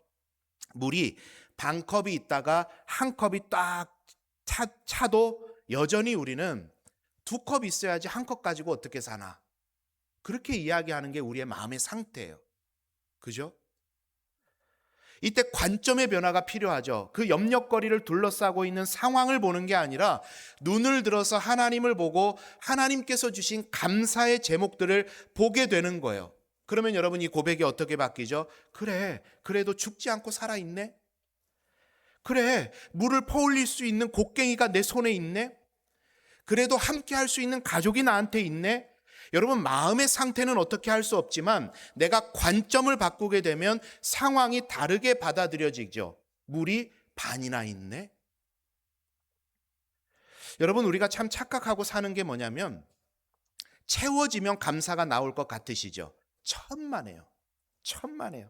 물이 반 컵이 있다가 한 컵이 딱 차도 여전히 우리는 두 컵 있어야지 한 컵 가지고 어떻게 사나, 그렇게 이야기하는 게 우리의 마음의 상태예요. 그죠? 이때 관점의 변화가 필요하죠. 그 염려거리를 둘러싸고 있는 상황을 보는 게 아니라 눈을 들어서 하나님을 보고 하나님께서 주신 감사의 제목들을 보게 되는 거예요. 그러면 여러분, 이 고백이 어떻게 바뀌죠? 그래, 그래도 죽지 않고 살아있네? 그래, 물을 퍼올릴 수 있는 곡괭이가 내 손에 있네? 그래도 함께 할 수 있는 가족이 나한테 있네? 여러분, 마음의 상태는 어떻게 할 수 없지만 내가 관점을 바꾸게 되면 상황이 다르게 받아들여지죠. 물이 반이나 있네? 여러분, 우리가 참 착각하고 사는 게 뭐냐면 채워지면 감사가 나올 것 같으시죠? 천만에요. 천만에요.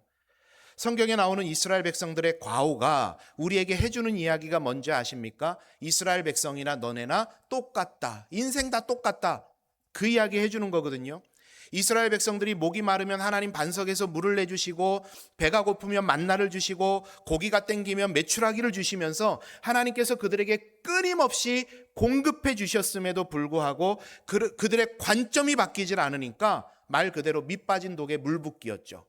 성경에 나오는 이스라엘 백성들의 과오가 우리에게 해주는 이야기가 뭔지 아십니까? 이스라엘 백성이나 너네나 똑같다. 인생 다 똑같다. 그 이야기 해주는 거거든요. 이스라엘 백성들이 목이 마르면 하나님 반석에서 물을 내주시고, 배가 고프면 만나를 주시고, 고기가 땡기면 메추라기를 주시면서 하나님께서 그들에게 끊임없이 공급해 주셨음에도 불구하고 그들의 관점이 바뀌질 않으니까 말 그대로 밑 빠진 독에 물 붓기였죠.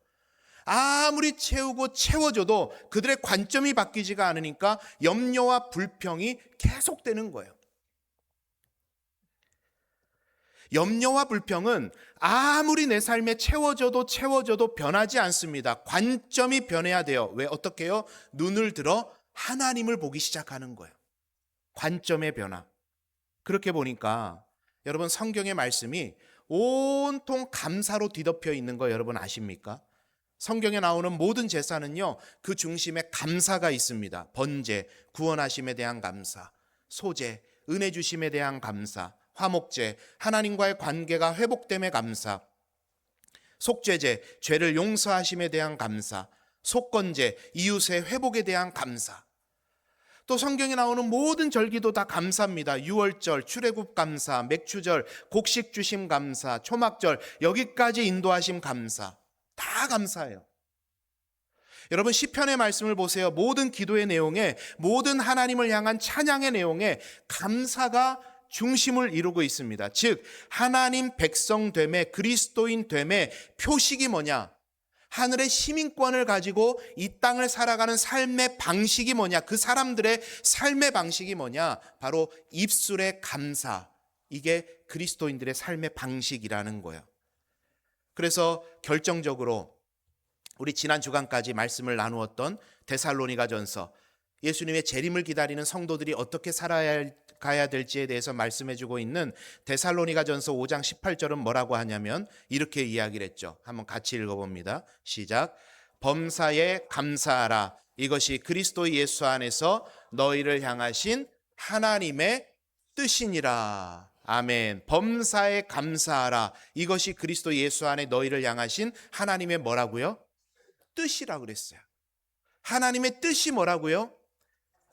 아무리 채우고 채워줘도 그들의 관점이 바뀌지가 않으니까 염려와 불평이 계속되는 거예요. 염려와 불평은 아무리 내 삶에 채워져도 변하지 않습니다. 관점이 변해야 돼요. 왜? 어떻게 해요? 눈을 들어 하나님을 보기 시작하는 거예요. 관점의 변화. 그렇게 보니까 여러분, 성경의 말씀이 온통 감사로 뒤덮여 있는 거 여러분 아십니까? 성경에 나오는 모든 제사는요, 그 중심에 감사가 있습니다. 번제, 구원하심에 대한 감사, 소제, 은혜 주심에 대한 감사, 화목제, 하나님과의 관계가 회복됨에 감사, 속죄제, 죄를 용서하심에 대한 감사, 속건제, 이웃의 회복에 대한 감사. 또 성경에 나오는 모든 절기도 다 감사입니다. 유월절, 출애굽 감사, 맥추절, 곡식 주심 감사, 초막절, 여기까지 인도하심 감사. 다 감사해요. 여러분, 시편의 말씀을 보세요. 모든 기도의 내용에, 모든 하나님을 향한 찬양의 내용에 감사가 중심을 이루고 있습니다. 즉, 하나님 백성 됨에, 그리스도인 됨에 표식이 뭐냐? 하늘의 시민권을 가지고 이 땅을 살아가는 삶의 방식이 뭐냐? 그 사람들의 삶의 방식이 뭐냐? 바로 입술의 감사. 이게 그리스도인들의 삶의 방식이라는 거예요. 그래서 결정적으로 우리 지난 주간까지 말씀을 나누었던 데살로니가전서, 예수님의 재림을 기다리는 성도들이 어떻게 살아가야 될지에 대해서 말씀해주고 있는 데살로니가전서 5장 18절은 뭐라고 하냐면 이렇게 이야기를 했죠. 한번 같이 읽어봅니다. 시작. 범사에 감사하라. 이것이 그리스도 예수 안에서 너희를 향하신 하나님의 뜻이니라. 아멘. 범사에 감사하라. 이것이 그리스도 예수 안에 너희를 향하신 하나님의 뭐라고요? 뜻이라고 그랬어요. 하나님의 뜻이 뭐라고요?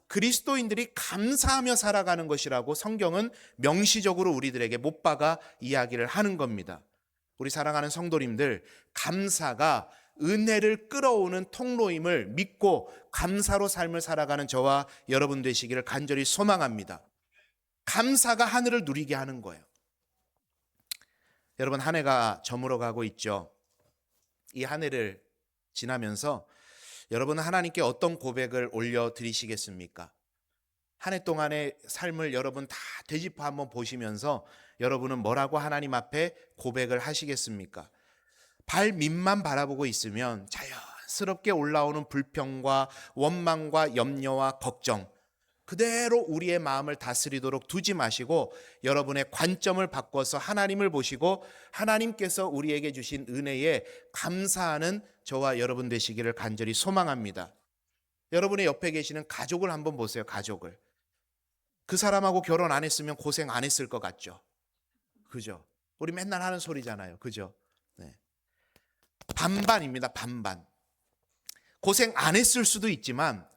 그리스도인들이 감사하며 살아가는 것이라고 성경은 명시적으로 우리들에게 못 박아 이야기를 하는 겁니다. 우리 사랑하는 성도님들, 감사가 은혜를 끌어오는 통로임을 믿고 감사로 삶을 살아가는 저와 여러분 되시기를 간절히 소망합니다. 감사가 하늘을 누리게 하는 거예요. 여러분, 한 해가 저물어가고 있죠. 이 한 해를 지나면서 여러분은 하나님께 어떤 고백을 올려드리시겠습니까? 한 해 동안의 삶을 여러분 다 되짚어 한번 보시면서 여러분은 뭐라고 하나님 앞에 고백을 하시겠습니까? 발 밑만 바라보고 있으면 자연스럽게 올라오는 불평과 원망과 염려와 걱정, 그대로 우리의 마음을 다스리도록 두지 마시고 여러분의 관점을 바꿔서 하나님을 보시고 하나님께서 우리에게 주신 은혜에 감사하는 저와 여러분 되시기를 간절히 소망합니다. 여러분의 옆에 계시는 가족을 한번 보세요. 가족을. 그 사람하고 결혼 안 했으면 고생 안 했을 것 같죠? 그죠? 우리 맨날 하는 소리잖아요. 그죠? 네. 반반입니다. 반반. 고생 안 했을 수도 있지만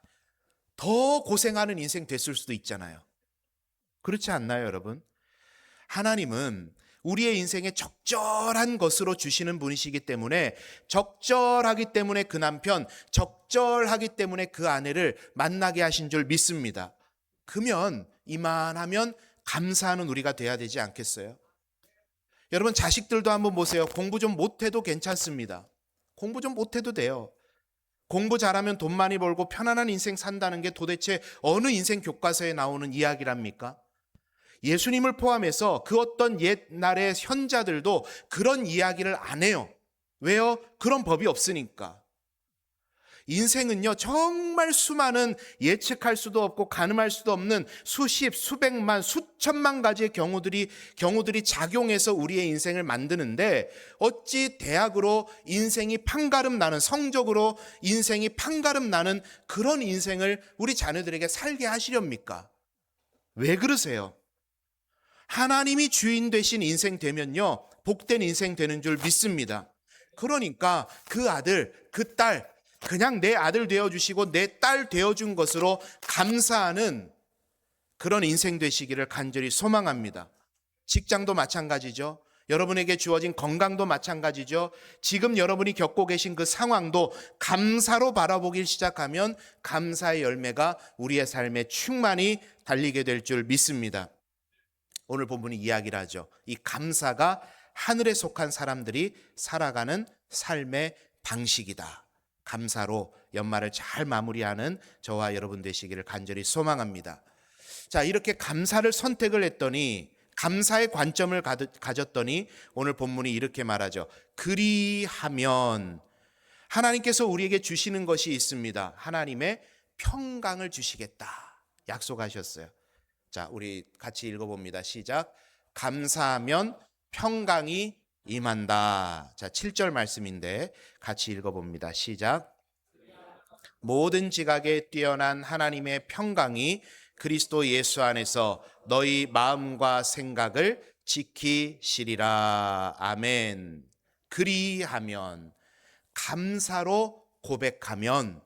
더 고생하는 인생 됐을 수도 있잖아요. 그렇지 않나요, 여러분? 하나님은 우리의 인생에 적절한 것으로 주시는 분이시기 때문에 적절하기 때문에 그 남편, 적절하기 때문에 그 아내를 만나게 하신 줄 믿습니다. 그러면 이만하면 감사하는 우리가 돼야 되지 않겠어요? 여러분 자식들도 한번 보세요. 공부 좀 못해도 괜찮습니다. 공부 좀 못해도 돼요. 공부 잘하면 돈 많이 벌고 편안한 인생 산다는 게 도대체 어느 인생 교과서에 나오는 이야기랍니까? 예수님을 포함해서 그 어떤 옛날의 현자들도 그런 이야기를 안 해요. 왜요? 그런 법이 없으니까. 인생은요, 정말 수많은 예측할 수도 없고 가늠할 수도 없는 수십, 수백만, 수천만 가지의 경우들이 작용해서 우리의 인생을 만드는데 어찌 대학으로 인생이 판가름 나는, 성적으로 인생이 판가름 나는 그런 인생을 우리 자녀들에게 살게 하시렵니까? 왜 그러세요? 하나님이 주인 되신 인생 되면요, 복된 인생 되는 줄 믿습니다. 그러니까 그 아들, 그 딸, 그냥 내 아들 되어주시고 내 딸 되어준 것으로 감사하는 그런 인생 되시기를 간절히 소망합니다. 직장도 마찬가지죠. 여러분에게 주어진 건강도 마찬가지죠. 지금 여러분이 겪고 계신 그 상황도 감사로 바라보길 시작하면 감사의 열매가 우리의 삶에 충만히 달리게 될 줄 믿습니다. 오늘 본문이 이야기를 하죠. 이 감사가 하늘에 속한 사람들이 살아가는 삶의 방식이다. 감사로 연말을 잘 마무리하는 저와 여러분 되시기를 간절히 소망합니다. 자, 이렇게 감사를 선택을 했더니, 감사의 관점을 가졌더니 오늘 본문이 이렇게 말하죠. 그리하면 하나님께서 우리에게 주시는 것이 있습니다. 하나님의 평강을 주시겠다 약속하셨어요. 자, 우리 같이 읽어봅니다. 시작. 감사하면 평강이 임한다. 자, 7절 말씀인데 같이 읽어봅니다. 시작. 모든 지각에 뛰어난 하나님의 평강이 그리스도 예수 안에서 너희 마음과 생각을 지키시리라. 아멘. 그리하면, 감사로 고백하면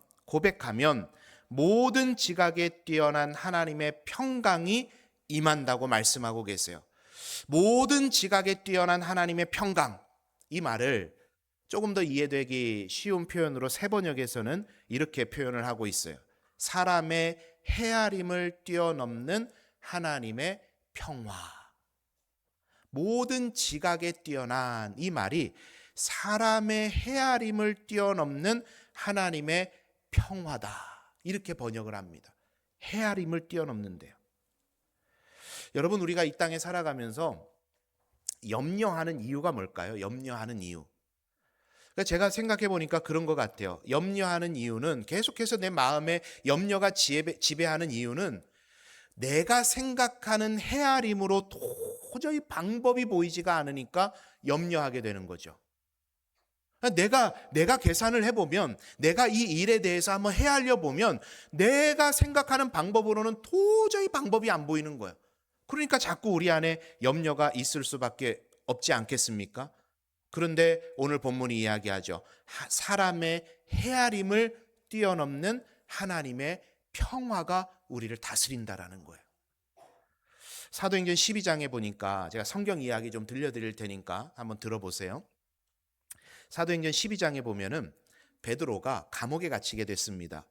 모든 지각에 뛰어난 하나님의 평강이 임한다고 말씀하고 계세요. 모든 지각에 뛰어난 하나님의 평강, 이 말을 조금 더 이해되기 쉬운 표현으로 세번역에서는 이렇게 표현을 하고 있어요. 사람의 헤아림을 뛰어넘는 하나님의 평화. 모든 지각에 뛰어난, 이 말이 사람의 헤아림을 뛰어넘는 하나님의 평화다, 이렇게 번역을 합니다. 헤아림을 뛰어넘는데요. 여러분, 우리가 이 땅에 살아가면서 염려하는 이유가 뭘까요? 염려하는 이유. 그러니까 제가 생각해 보니까 그런 것 같아요. 염려하는 이유는, 계속해서 내 마음에 염려가 지배하는 이유는 내가 생각하는 헤아림으로 도저히 방법이 보이지가 않으니까 염려하게 되는 거죠. 내가 계산을 해보면, 내가 이 일에 대해서 한번 헤아려 보면 내가 생각하는 방법으로는 도저히 방법이 안 보이는 거예요. 그러니까 자꾸 우리 안에 염려가 있을 수밖에 없지 않겠습니까? 그런데 오늘 본문이 이야기하죠. 사람의 헤아림을 뛰어넘는 하나님의 평화가 우리를 다스린다라는 거예요. 사도행전 12장에 보니까 제가 성경 이야기 좀 들려드릴 테니까 한번 들어보세요. 사도행전 12장에 보면은 베드로가 감옥에 갇히게 됐습니다.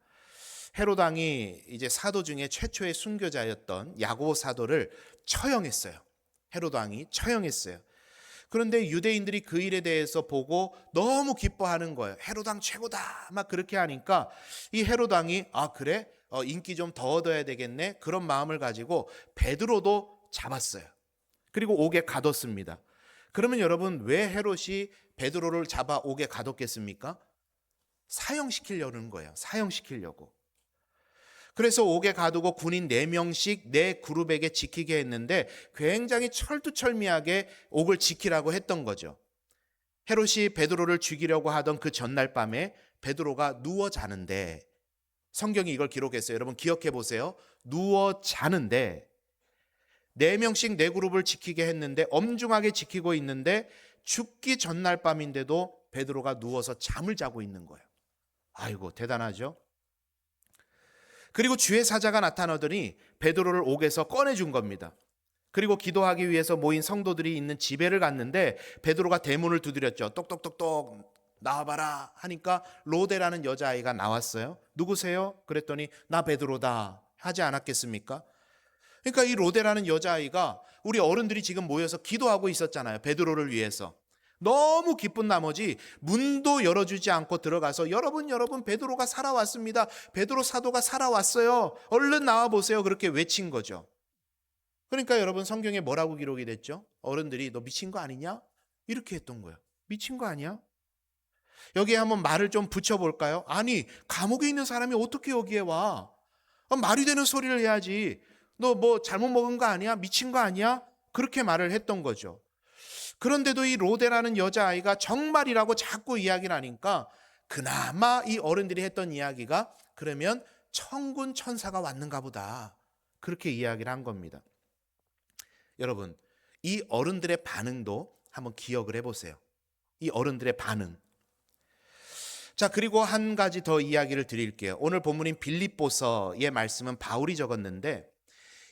헤롯 왕이 이제 사도 중에 최초의 순교자였던 야고보 사도를 처형했어요. 헤롯 왕이 처형했어요. 그런데 유대인들이 그 일에 대해서 보고 너무 기뻐하는 거예요. 헤롯 왕 최고다, 막 그렇게 하니까 이 헤롯 왕이 그래? 인기 좀 더 얻어야 되겠네, 그런 마음을 가지고 베드로도 잡았어요. 그리고 옥에 가뒀습니다. 그러면 여러분, 왜 헤롯이 베드로를 잡아 옥에 가뒀겠습니까? 사형시키려는 거예요. 사형시키려고. 그래서 옥에 가두고 군인 4명씩 4그룹에게 지키게 했는데 굉장히 철두철미하게 옥을 지키라고 했던 거죠. 헤롯이 베드로를 죽이려고 하던 그 전날 밤에 베드로가 누워 자는데, 성경이 이걸 기록했어요. 여러분 기억해 보세요. 누워 자는데 4명씩 4그룹을 지키게 했는데 엄중하게 지키고 있는데 죽기 전날 밤인데도 베드로가 누워서 잠을 자고 있는 거예요. 아이고 대단하죠. 그리고 주의 사자가 나타나더니 베드로를 옥에서 꺼내준 겁니다. 그리고 기도하기 위해서 모인 성도들이 있는 집에를 갔는데 베드로가 대문을 두드렸죠. 똑똑똑똑 나와봐라 하니까 로데라는 여자아이가 나왔어요. 누구세요? 그랬더니 나 베드로다 하지 않았겠습니까? 그러니까 이 로데라는 여자아이가 우리 어른들이 지금 모여서 기도하고 있었잖아요. 베드로를 위해서. 너무 기쁜 나머지 문도 열어주지 않고 들어가서 여러분 베드로가 살아왔습니다. 베드로 사도가 살아왔어요. 얼른 나와보세요. 그렇게 외친 거죠. 그러니까 여러분 성경에 뭐라고 기록이 됐죠? 어른들이 너 미친 거 아니냐? 이렇게 했던 거예요. 미친 거 아니야? 여기에 한번 말을 좀 붙여볼까요? 아니 감옥에 있는 사람이 어떻게 여기에 와? 말이 되는 소리를 해야지. 너 뭐 잘못 먹은 거 아니야? 미친 거 아니야? 그렇게 말을 했던 거죠. 그런데도 이 로데라는 여자아이가 정말이라고 자꾸 이야기를 하니까 그나마 이 어른들이 했던 이야기가 그러면 천군 천사가 왔는가 보다. 그렇게 이야기를 한 겁니다. 여러분 이 어른들의 반응도 한번 기억을 해보세요. 이 어른들의 반응. 자, 그리고 한 가지 더 이야기를 드릴게요. 오늘 본문인 빌립보서의 말씀은 바울이 적었는데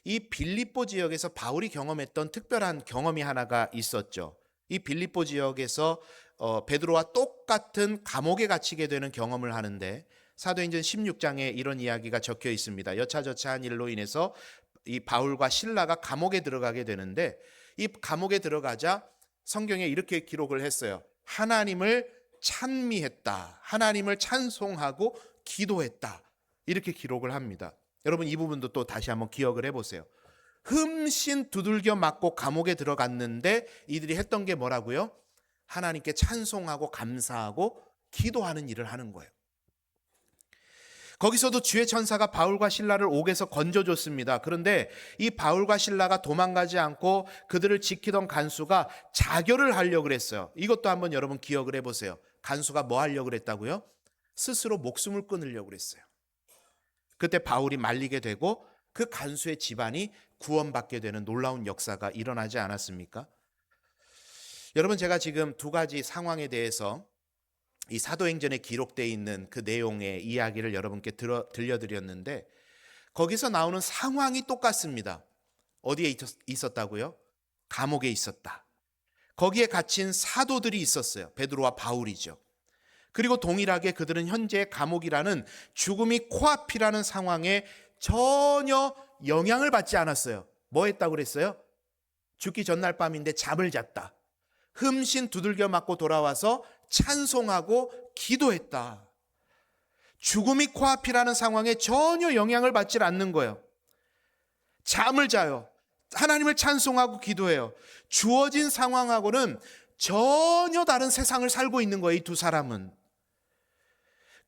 이 빌립보 지역에서 바울이 경험했던 특별한 경험이 하나가 있었죠. 이 빌립보 지역에서 베드로와 똑같은 감옥에 갇히게 되는 경험을 하는데 사도행전 16장에 이런 이야기가 적혀 있습니다. 여차저차한 일로 인해서 이 바울과 실라가 감옥에 들어가게 되는데 이 감옥에 들어가자 성경에 이렇게 기록을 했어요. 하나님을 찬미했다. 하나님을 찬송하고 기도했다. 이렇게 기록을 합니다. 여러분 이 부분도 또 다시 한번 기억을 해보세요. 흠씬 두들겨 맞고 감옥에 들어갔는데 이들이 했던 게 뭐라고요? 하나님께 찬송하고 감사하고 기도하는 일을 하는 거예요. 거기서도 주의 천사가 바울과 실라를 옥에서 건져줬습니다. 그런데 이 바울과 실라가 도망가지 않고 그들을 지키던 간수가 자결을 하려고 그랬어요. 이것도 한번 여러분 기억을 해보세요. 간수가 뭐 하려고 그랬다고요? 스스로 목숨을 끊으려고 그랬어요. 그때 바울이 말리게 되고 그 간수의 집안이 구원받게 되는 놀라운 역사가 일어나지 않았습니까? 여러분 제가 지금 두 가지 상황에 대해서 이 사도행전에 기록되어 있는 그 내용의 이야기를 여러분께 들려드렸는데 거기서 나오는 상황이 똑같습니다. 어디에 있었다고요? 감옥에 있었다. 거기에 갇힌 사도들이 있었어요. 베드로와 바울이죠. 그리고 동일하게 그들은 현재 감옥이라는 죽음이 코앞이라는 상황에 전혀 영향을 받지 않았어요. 뭐 했다고 그랬어요? 죽기 전날 밤인데 잠을 잤다. 흠씬 두들겨 맞고 돌아와서 찬송하고 기도했다. 죽음이 코앞이라는 상황에 전혀 영향을 받지 않는 거예요. 잠을 자요. 하나님을 찬송하고 기도해요. 주어진 상황하고는 전혀 다른 세상을 살고 있는 거예요. 이 두 사람은.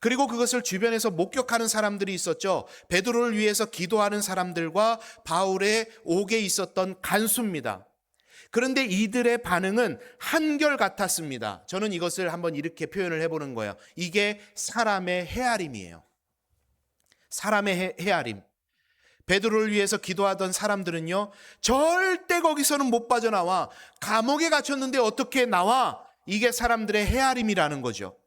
그리고 그것을 주변에서 목격하는 사람들이 있었죠. 베드로를 위해서 기도하는 사람들과 바울의 옥에 있었던 간수입니다. 그런데 이들의 반응은 한결같았습니다. 저는 이것을 한번 이렇게 표현을 해보는 거예요. 이게 사람의 헤아림이에요. 사람의 헤아림. 베드로를 위해서 기도하던 사람들은요, 절대 거기서는 못 빠져나와. 감옥에 갇혔는데 어떻게 나와? 이게 사람들의 헤아림이라는 거죠.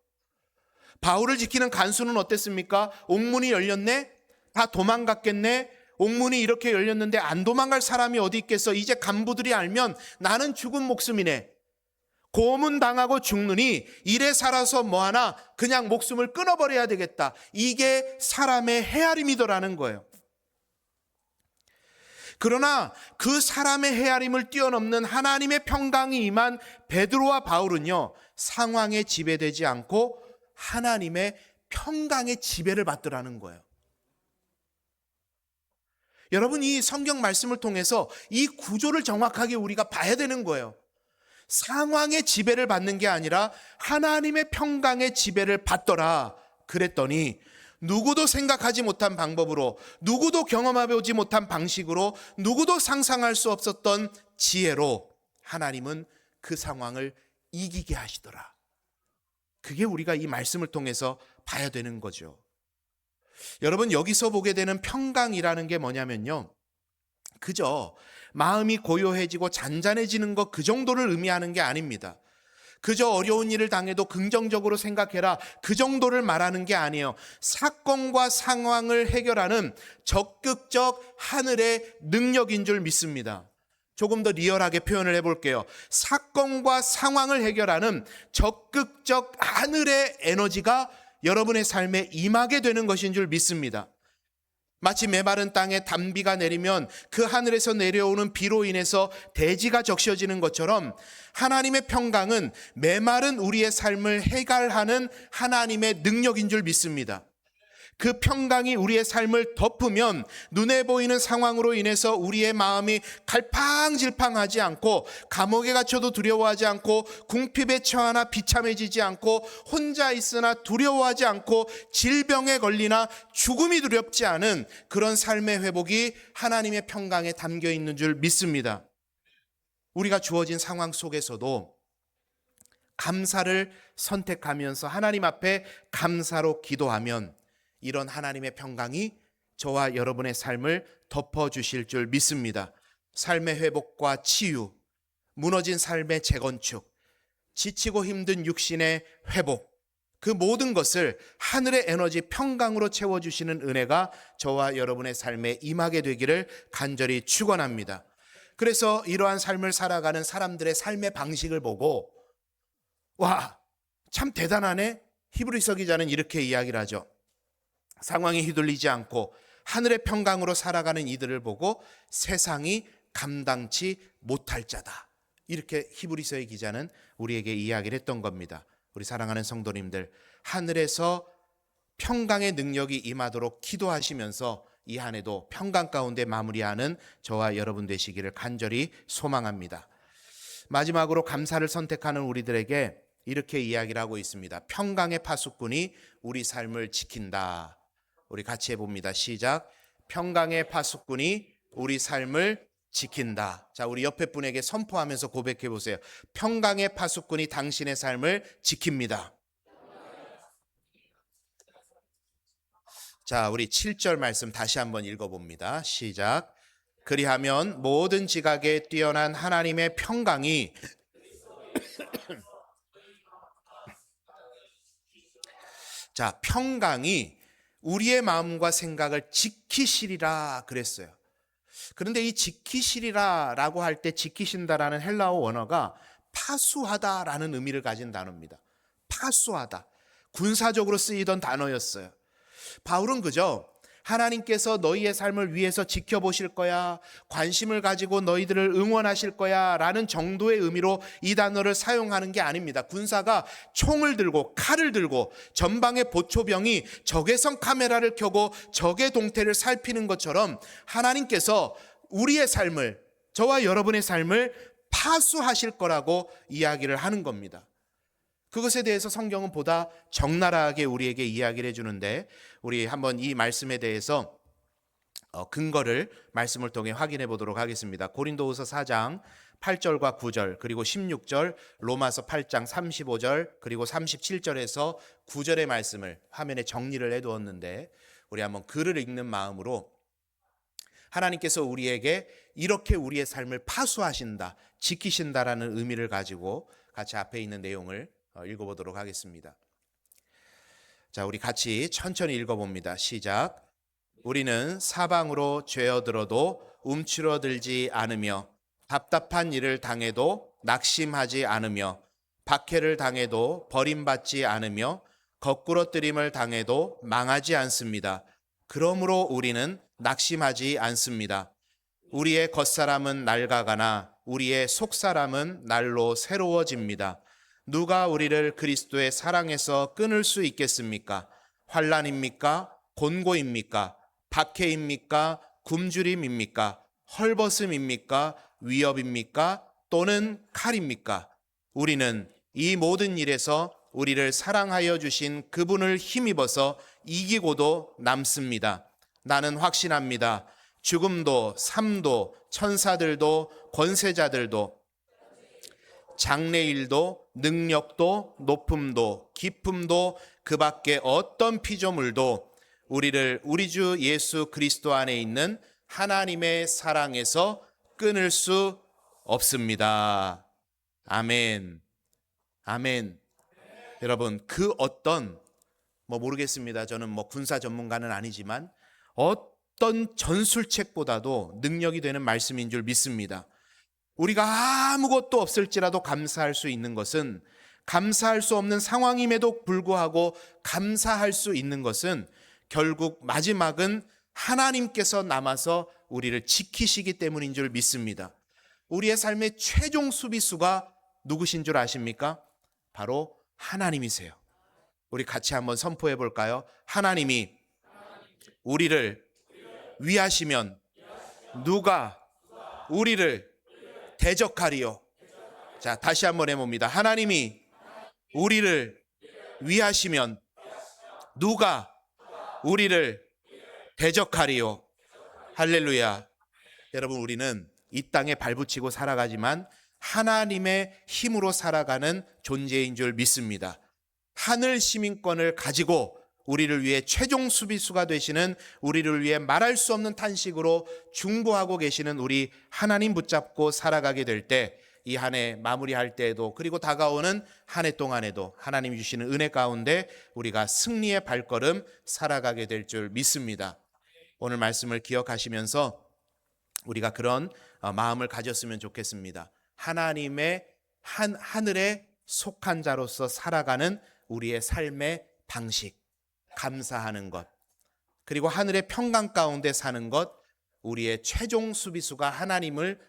바울을 지키는 간수는 어땠습니까? 옥문이 열렸네? 다 도망갔겠네? 옥문이 이렇게 열렸는데 안 도망갈 사람이 어디 있겠어? 이제 간부들이 알면 나는 죽은 목숨이네. 고문당하고 죽느니 이래 살아서 뭐하나 그냥 목숨을 끊어버려야 되겠다. 이게 사람의 헤아림이더라는 거예요. 그러나 그 사람의 헤아림을 뛰어넘는 하나님의 평강이 임한 베드로와 바울은요, 상황에 지배되지 않고 하나님의 평강의 지배를 받더라는 거예요. 여러분 이 성경 말씀을 통해서 이 구조를 정확하게 우리가 봐야 되는 거예요. 상황의 지배를 받는 게 아니라 하나님의 평강의 지배를 받더라. 그랬더니 누구도 생각하지 못한 방법으로, 누구도 경험해보지 못한 방식으로, 누구도 상상할 수 없었던 지혜로 하나님은 그 상황을 이기게 하시더라. 그게 우리가 이 말씀을 통해서 봐야 되는 거죠. 여러분, 여기서 보게 되는 평강이라는 게 뭐냐면요, 그저 마음이 고요해지고 잔잔해지는 것 그 정도를 의미하는 게 아닙니다. 그저 어려운 일을 당해도 긍정적으로 생각해라, 그 정도를 말하는 게 아니에요. 사건과 상황을 해결하는 적극적 하늘의 능력인 줄 믿습니다. 조금 더 리얼하게 표현을 해볼게요. 사건과 상황을 해결하는 적극적 하늘의 에너지가 여러분의 삶에 임하게 되는 것인 줄 믿습니다. 마치 메마른 땅에 단비가 내리면 그 하늘에서 내려오는 비로 인해서 대지가 적셔지는 것처럼 하나님의 평강은 메마른 우리의 삶을 해결하는 하나님의 능력인 줄 믿습니다. 그 평강이 우리의 삶을 덮으면 눈에 보이는 상황으로 인해서 우리의 마음이 갈팡질팡하지 않고, 감옥에 갇혀도 두려워하지 않고, 궁핍에 처하나 비참해지지 않고, 혼자 있으나 두려워하지 않고, 질병에 걸리나 죽음이 두렵지 않은 그런 삶의 회복이 하나님의 평강에 담겨 있는 줄 믿습니다. 우리가 주어진 상황 속에서도 감사를 선택하면서 하나님 앞에 감사로 기도하면 이런 하나님의 평강이 저와 여러분의 삶을 덮어주실 줄 믿습니다. 삶의 회복과 치유, 무너진 삶의 재건축, 지치고 힘든 육신의 회복, 그 모든 것을 하늘의 에너지 평강으로 채워주시는 은혜가 저와 여러분의 삶에 임하게 되기를 간절히 축원합니다. 그래서 이러한 삶을 살아가는 사람들의 삶의 방식을 보고 와, 참 대단하네. 히브리서 기자는 이렇게 이야기를 하죠. 상황에 휘둘리지 않고 하늘의 평강으로 살아가는 이들을 보고 세상이 감당치 못할 자다. 이렇게 히브리서의 기자는 우리에게 이야기를 했던 겁니다. 우리 사랑하는 성도님들, 하늘에서 평강의 능력이 임하도록 기도하시면서 이 한 해도 평강 가운데 마무리하는 저와 여러분 되시기를 간절히 소망합니다. 마지막으로 감사를 선택하는 우리들에게 이렇게 이야기를 하고 있습니다. 평강의 파수꾼이 우리 삶을 지킨다. 우리 같이 해봅니다. 시작. 평강의 파수꾼이 우리 삶을 지킨다. 자, 우리 옆에 분에게 선포하면서 고백해 보세요. 평강의 파수꾼이 당신의 삶을 지킵니다. 자, 우리 7절 말씀 다시 한번 읽어봅니다. 시작. 그리하면 모든 지각에 뛰어난 하나님의 평강이 자, 평강이 우리의 마음과 생각을 지키시리라 그랬어요. 그런데 이 지키시리라라고 할 때 지키신다라는 헬라어 원어가 파수하다라는 의미를 가진 단어입니다. 파수하다. 군사적으로 쓰이던 단어였어요. 바울은 그저 하나님께서 너희의 삶을 위해서 지켜보실 거야, 관심을 가지고 너희들을 응원하실 거야 라는 정도의 의미로 이 단어를 사용하는 게 아닙니다. 군사가 총을 들고 칼을 들고 전방의 보초병이 적외선 카메라를 켜고 적의 동태를 살피는 것처럼 하나님께서 우리의 삶을, 저와 여러분의 삶을 파수하실 거라고 이야기를 하는 겁니다. 그것에 대해서 성경은 보다 적나라하게 우리에게 이야기를 해주는데, 우리 한번 이 말씀에 대해서 근거를 말씀을 통해 확인해 보도록 하겠습니다. 고린도후서 4장 8절과 9절, 그리고 16절, 로마서 8장 35절, 그리고 37절에서 9절의 말씀을 화면에 정리를 해두었는데, 우리 한번 글을 읽는 마음으로 하나님께서 우리에게 이렇게 우리의 삶을 파수하신다, 지키신다라는 의미를 가지고 같이 앞에 있는 내용을 읽어보도록 하겠습니다. 자, 우리 같이 천천히 읽어봅니다. 시작. 우리는 사방으로 죄어들어도 움츠러들지 않으며, 답답한 일을 당해도 낙심하지 않으며, 박해를 당해도 버림받지 않으며, 거꾸러뜨림을 당해도 망하지 않습니다. 그러므로 우리는 낙심하지 않습니다. 우리의 겉사람은 낡아가나 우리의 속사람은 날로 새로워집니다. 누가 우리를 그리스도의 사랑에서 끊을 수 있겠습니까? 환난입니까? 곤고입니까? 박해입니까? 굶주림입니까? 헐벗음입니까? 위협입니까? 또는 칼입니까? 우리는 이 모든 일에서 우리를 사랑하여 주신 그분을 힘입어서 이기고도 남습니다. 나는 확신합니다. 죽음도 삶도 천사들도 권세자들도 장래일도 능력도 높음도 깊음도 그 밖에 어떤 피조물도 우리를 우리 주 예수 그리스도 안에 있는 하나님의 사랑에서 끊을 수 없습니다. 아멘. 아멘. 여러분, 그 어떤 모르겠습니다. 저는 군사 전문가는 아니지만 어떤 전술책보다도 능력이 되는 말씀인 줄 믿습니다. 우리가 아무것도 없을지라도 감사할 수 있는 것은, 감사할 수 없는 상황임에도 불구하고 감사할 수 있는 것은 결국 마지막은 하나님께서 남아서 우리를 지키시기 때문인 줄 믿습니다. 우리의 삶의 최종 수비수가 누구신 줄 아십니까? 바로 하나님이세요. 우리 같이 한번 선포해 볼까요? 하나님이 우리를 위하시면 누가 우리를 대적하리요? 자, 다시 한번 해봅니다. 하나님이 우리를 위하시면 누가 우리를 대적하리요? 할렐루야. 여러분, 우리는 이 땅에 발붙이고 살아가지만 하나님의 힘으로 살아가는 존재인 줄 믿습니다. 하늘 시민권을 가지고 우리를 위해 최종 수비수가 되시는, 우리를 위해 말할 수 없는 탄식으로 중보하고 계시는 우리 하나님 붙잡고 살아가게 될 때, 이 한 해 마무리할 때에도, 그리고 다가오는 한 해 동안에도 하나님이 주시는 은혜 가운데 우리가 승리의 발걸음 살아가게 될 줄 믿습니다. 오늘 말씀을 기억하시면서 우리가 그런 마음을 가졌으면 좋겠습니다. 하나님의 하늘에 속한 자로서 살아가는 우리의 삶의 방식, 감사하는 것, 그리고 하늘의 평강 가운데 사는 것, 우리의 최종 수비수가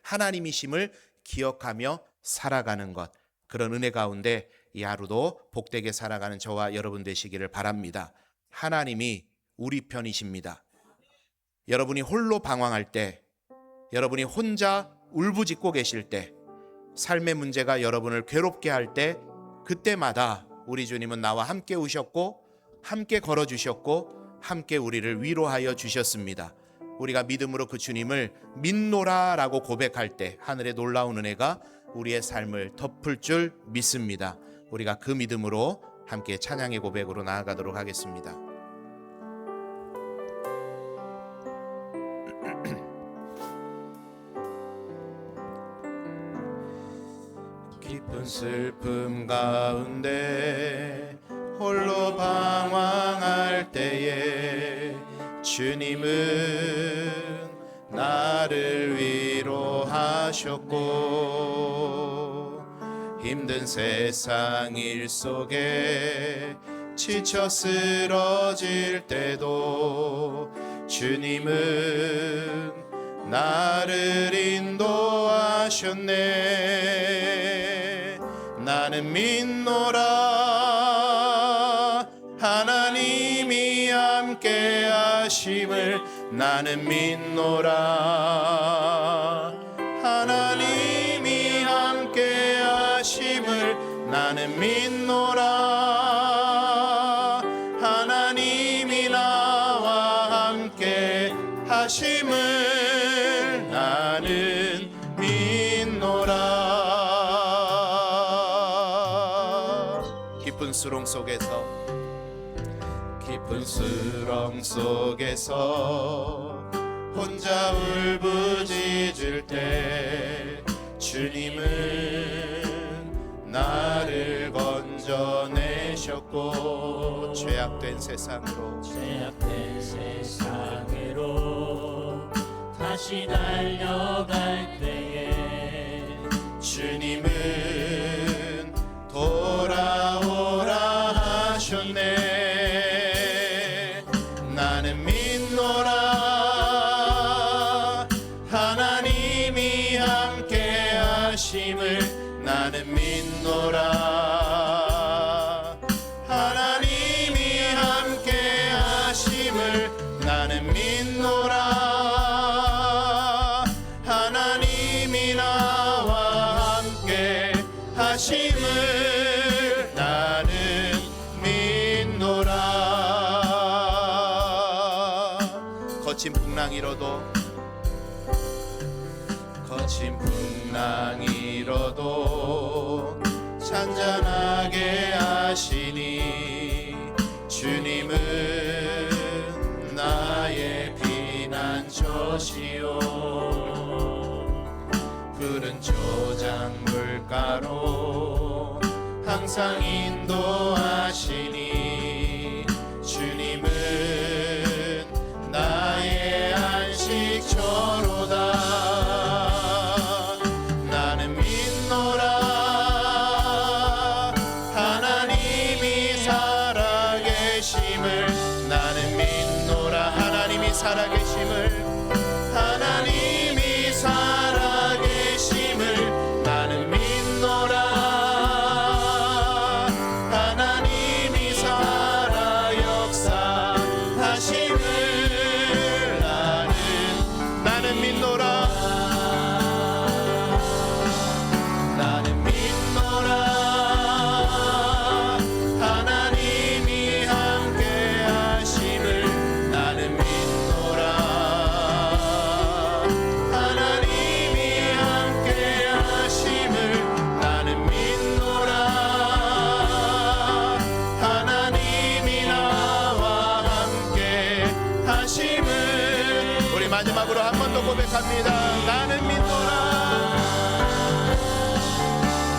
하나님이심을 기억하며 살아가는 것, 그런 은혜 가운데 이 하루도 복되게 살아가는 저와 여러분 되시기를 바랍니다. 하나님이 우리 편이십니다. 여러분이 홀로 방황할 때, 여러분이 혼자 울부짖고 계실 때, 삶의 문제가 여러분을 괴롭게 할 때, 그때마다 우리 주님은 나와 함께 오셨고 함께 걸어주셨고 함께 우리를 위로하여 주셨습니다. 우리가 믿음으로 그 주님을 믿노라라고 고백할 때 하늘의 놀라운 은혜가 우리의 삶을 덮을 줄 믿습니다. 우리가 그 믿음으로 함께 찬양의 고백으로 나아가도록 하겠습니다. 깊은 슬픔 가운데 홀로 방황할 때에 주님은 나를 위로하셨고, 힘든 세상 일 속에 지쳐 쓰러질 때도 주님은 나를 인도하셨네. 나는 믿노라 하나님이 함께 하심을. 나는 믿노라 하나님이 함께 하심을. 나는 믿노라 하나님이 나와 함께 하심을. 나는 믿노라. 깊은 수렁 속에서 혼자 울부짖을 때 주님은 나를 건져내셨고, 죄악된 세상으로 다시 달려갈 때에 주님은 돌아오라 하셨네. 나는 믿노라 하나님이 함께 하심을. 나는 믿노라 하나님이 함께 하심을. 나는 믿노라 하나님이 나와 함께 하심을. 나는 거친 풍랑이로도 잔잔하게 하시니 주님은 나의 피난처시요 푸른 초장 물가로 항상 인도하시니 주님은 나의 안식처로다. 나는 믿노라 하나님이 살아계심을. 나는 믿노라 하나님이 살아계심을. 하나님이 살아계심을 나는 믿노라. 하나님이 살아 역사하심을 나는 믿노라. 나는 믿노라. 하나님이 함께 하심을 나는 믿노라. 하나님이 함께 하심을 나는 믿노라. 하나님이 나와 함께 하심을. 우리 마지막으로 한 번 더 고백합니다. 나는 믿노라.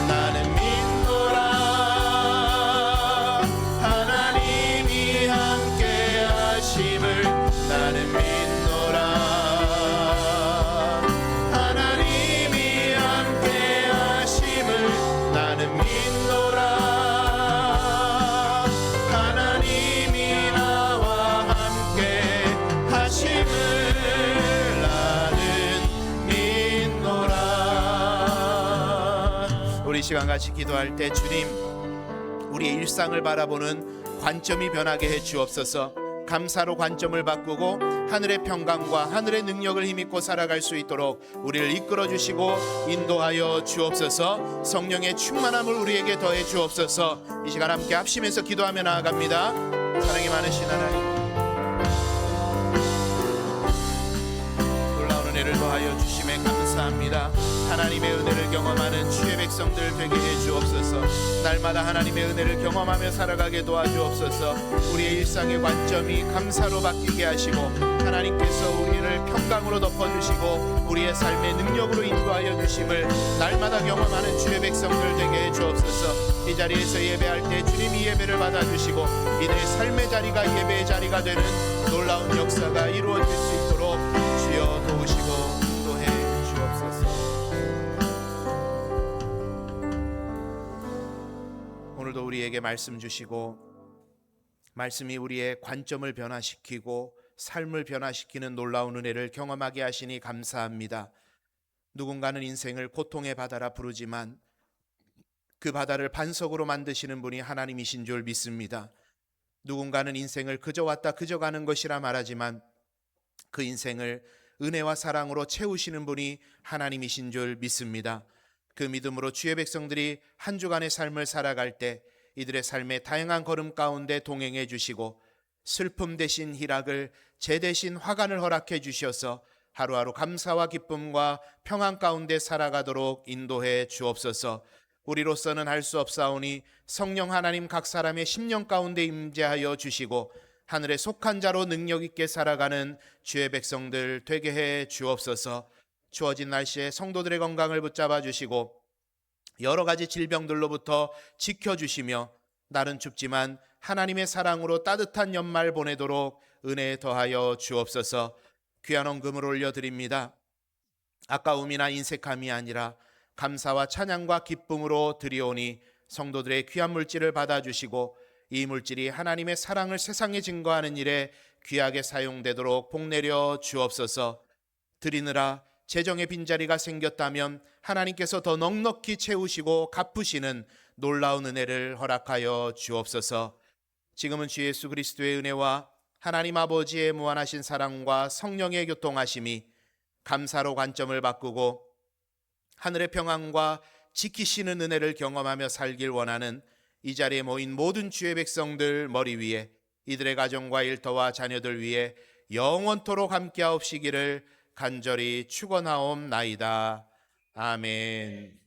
나는 믿노라. 하나님이 함께 하심을 나는 믿노라. 하나님이 함께 하심을 나는 믿노라. 하나님이 나와 함께 하심을 나는 믿노라. 우리 시간 같이 기도할 때 주님, 우리의 일상을 바라보는 관점이 변하게 해 주옵소서. 감사로 관점을 바꾸고 하늘의 평강과 하늘의 능력을 힘입고 살아갈 수 있도록 우리를 이끌어 주시고 인도하여 주옵소서. 성령의 충만함을 우리에게 더해 주옵소서. 이 시간 함께 합심해서 기도하며 나아갑니다. 사랑이 많으신 하나님, 놀라운 은혜를 더하여 주심에 감사합니다. 하나님의 은혜를 경험하는 주의 백성들 되게 해 주옵소서. 날마다 하나님의 은혜를 경험하며 살아가게 도와주옵소서. 우리의 일상의 관점이 감사로 바뀌게 하시고 하나님께서 우리를 평강으로 덮어주시고 우리의 삶의 능력으로 인도하여 주심을 날마다 경험하는 주의 백성들 되게 해 주옵소서. 이 자리에서 예배할 때 주님이 예배를 받아주시고 이들의 삶의 자리가 예배의 자리가 되는 놀라운 역사가 이루어질 수 있도록 주여 도우시고 인도해 주옵소서. 오늘도 우리에게 말씀 주시고 말씀이 우리의 관점을 변화시키고 삶을 변화시키는 놀라운 은혜를 경험하게 하시니 감사합니다. 누군가는 인생을 고통의 바다라 부르지만 그 바다를 반석으로 만드시는 분이 하나님이신 줄 믿습니다. 누군가는 인생을 그저 왔다 그저 가는 것이라 말하지만 그 인생을 은혜와 사랑으로 채우시는 분이 하나님이신 줄 믿습니다. 그 믿음으로 주의 백성들이 한 주간의 삶을 살아갈 때 이들의 삶의 다양한 걸음 가운데 동행해 주시고 슬픔 대신 희락을, 재 대신 화관을 허락해 주셔서 하루하루 감사와 기쁨과 평안 가운데 살아가도록 인도해 주옵소서. 우리로서는 할 수 없사오니 성령 하나님 각 사람의 심령 가운데 임재하여 주시고 하늘에 속한 자로 능력 있게 살아가는 주의 백성들 되게 해 주옵소서. 추워진 날씨에 성도들의 건강을 붙잡아 주시고 여러 가지 질병들로부터 지켜주시며 날은 춥지만 하나님의 사랑으로 따뜻한 연말 보내도록 은혜 더하여 주옵소서. 귀한 헌금을 올려드립니다. 아까움이나 인색함이 아니라 감사와 찬양과 기쁨으로 드리오니 성도들의 귀한 물질을 받아주시고 이 물질이 하나님의 사랑을 세상에 증거하는 일에 귀하게 사용되도록 복내려 주옵소서. 드리느라 재정의 빈자리가 생겼다면 하나님께서 더 넉넉히 채우시고 갚으시는 놀라운 은혜를 허락하여 주옵소서. 지금은 주 예수 그리스도의 은혜와 하나님 아버지의 무한하신 사랑과 성령의 교통하심이 감사로 관점을 바꾸고 하늘의 평안과 지키시는 은혜를 경험하며 살길 원하는 이 자리에 모인 모든 주의 백성들 머리 위에 이들의 가정과 일터와 자녀들 위에 영원토록 함께하옵시기를 간절히 축원하옵나이다. 아멘.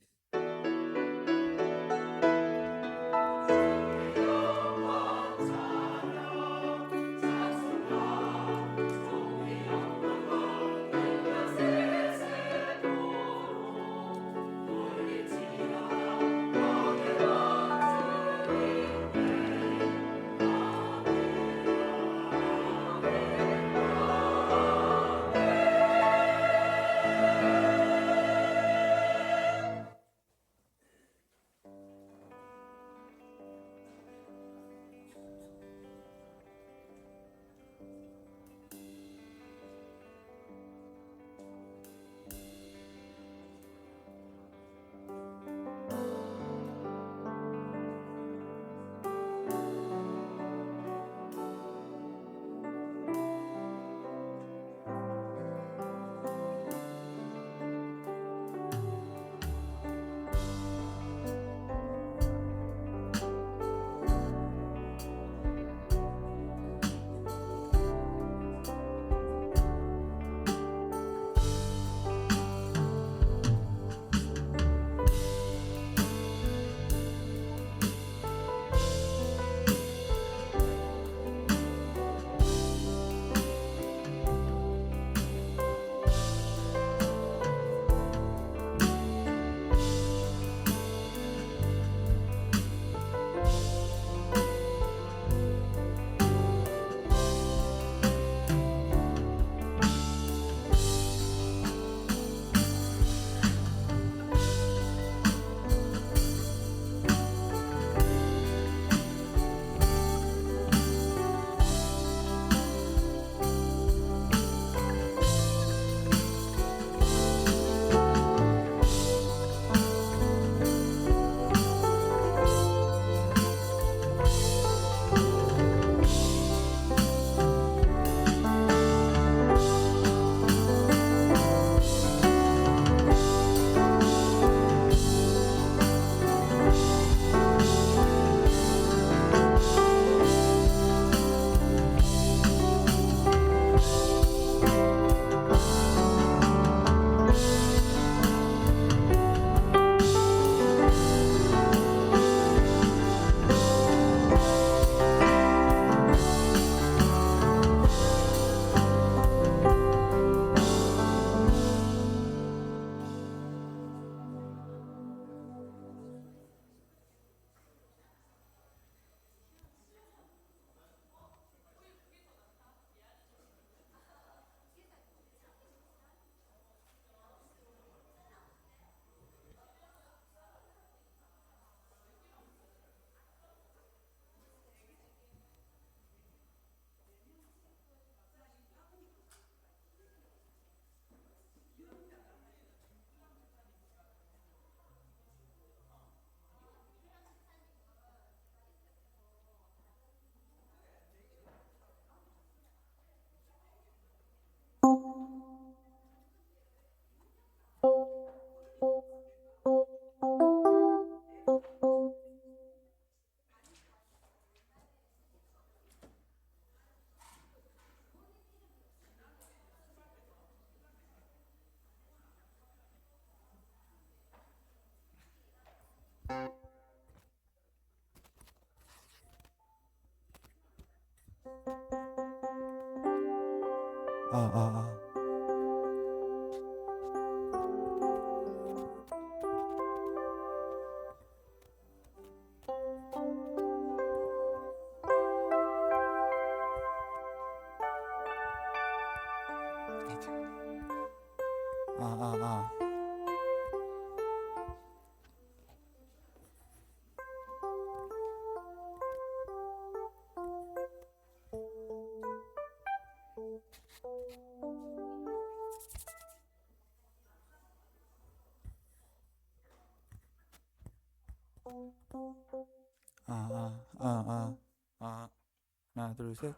하나 둘 셋.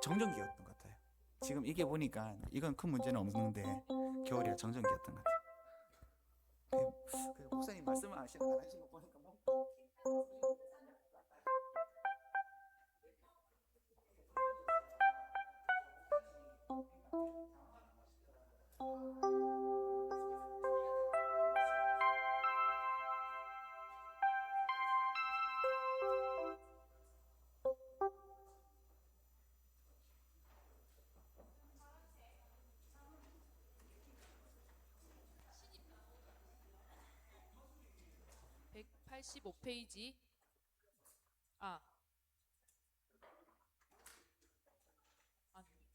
정전기였던 것 같아요. 지금 이게 보니까 이건 큰 문제는 없는데 겨울이라 정전기였던 것 같아요. 그, 그, 목사님 말씀을 안 하시는 거 보니까 뭐. (185페이지) 아,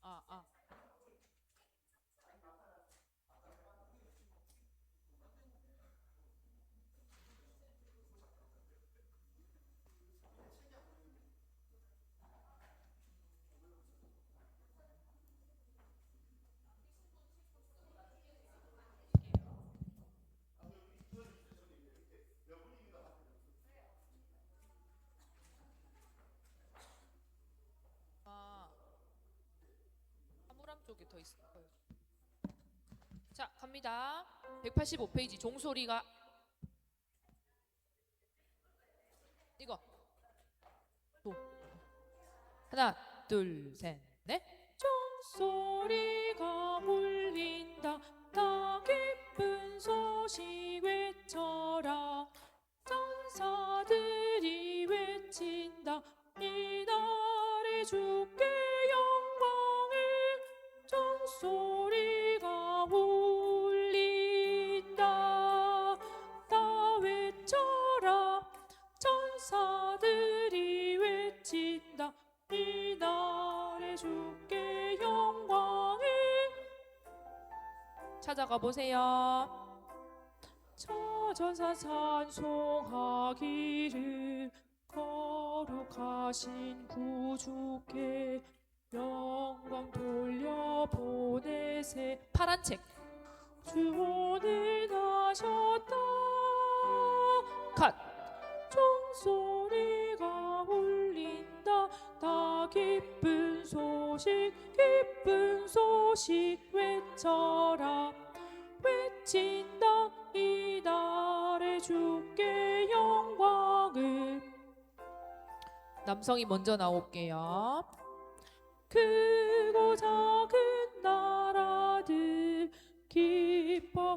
아, 아. 아, 사물함 쪽에 더 있을 거예요. 자, 갑니다. 185페이지 종소리가 이거 또 하나 둘 셋 넷 종소리가 울린다 나 기쁜 소식 외쳐라 천사들이 외친다 이날에 주께 영광을 종소리가 울린다 다 외쳐라 천사들이 외친다 이날에 주께 영광을 찾아가 보세요. 천사 찬송하기를 거룩하신 구주께 영광 돌려보내세 파란 책 주오늘 나셨다 컷 종소리가 울린다 다 기쁜 소식 외쳐라 외친다 이날에 주께 영광을 남성이 먼저 나올게요. 크고 작은 나라들 기뻐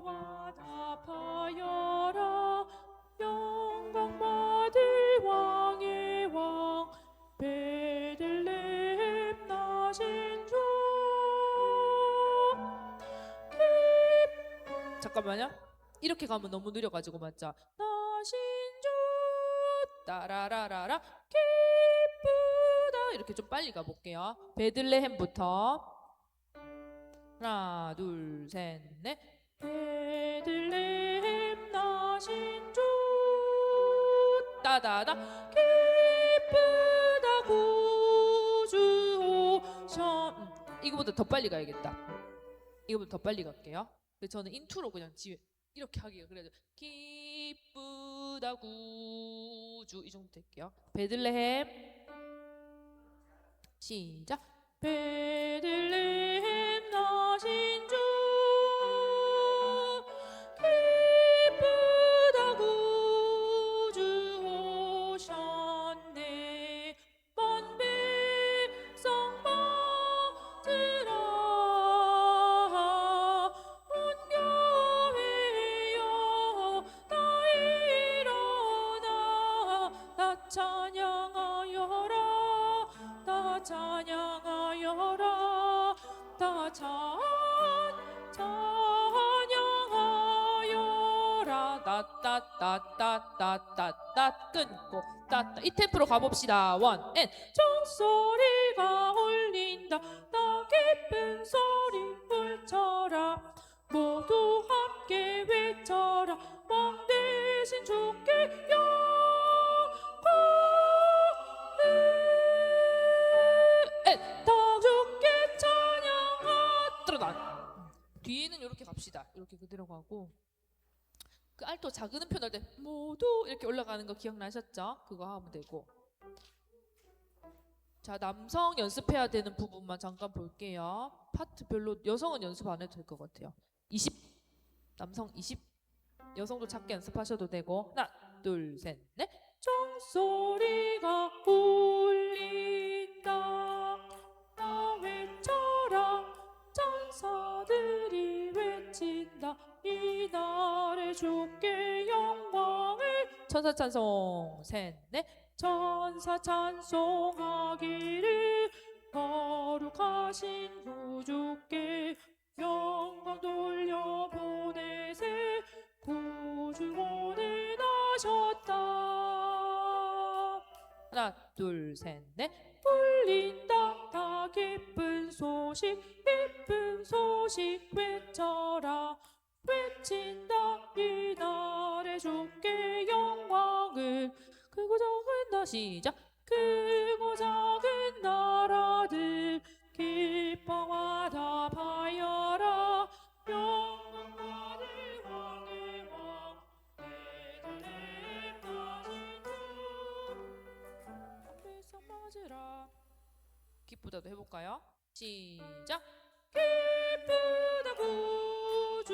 화답하여라 영광 받을 왕의 왕 베들레헴 나신 주 잠깐만요. 이렇게 가면 너무 느려가지고 맞자. 나신 주 따라라라라 기쁘다 이렇게 좀 빨리 가볼게요. 베들레헴부터 하나 둘 셋 넷 베들레헴 나신 주 따다다 기쁘다 구주 오셔 이거보다 더 빨리 가야겠다. 이거보다 더 빨리 갈게요. 저는 인투로 그냥 이렇게 하기가 그래도 기쁘다 구주 이 정도 될게요. 베들레헴 시작 베들레헴 나신 주 기쁘다 구주 오셨네 먼 백성 맞으라 온 교회여 다 일어나 나 찬양하여라 나 찬양하여라 다 찬양하여라 따따따따따따따 끊고 따따 이 템포로 가봅시다. 원 앤 종소리가 울린다 나 기쁜 소리 불쳐라 모두 함께 외쳐라 왕 대신 주께 다 주께 찬양하더라. 뒤에는 이렇게 갑시다. 이렇게 그대로 가고 그 알토 작은 음표 넣을 때 모두 이렇게 올라가는 거 기억나셨죠? 그거 하면 되고 자 남성 연습해야 되는 부분만 잠깐 볼게요. 파트 별로 여성은 연습 안 해도 될 것 같아요. 20 남성 20 여성도 작게 연습하셔도 되고 하나 둘 셋 넷 종소리가 울린다 나 외쳐라 천사들이 외 나를 주께 영광을 천사 찬송 셋넷 천사 찬송하기를 거룩하신 구주께 영광 돌려보내세 구주원을 나셨다. 하나 둘셋넷 울린다 다 기쁜 소식 외쳐라 외친다 이날에 주께 영광을 크고 작은 나 시작 크고 작은 나라들 기뻐하다 하여라 영광 받을 왕의 왕 베들레헴 나신 주 배상 맞으라. 기쁘다도 해볼까요? 시작 기쁘다 구주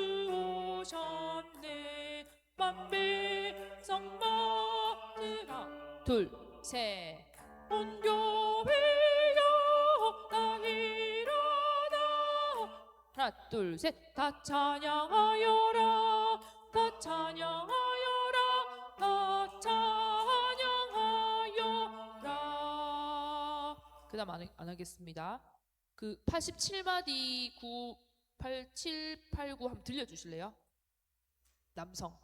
오셨네 만배성 맞으라 둘셋 온 교회여 다 일어나 하나 둘셋 다 찬양하여라 다 찬양하여라 다 찬양하여라. 그 다음 안 하겠습니다. 그 87마디 9, 8, 7, 8, 9 한번 들려주실래요? 남성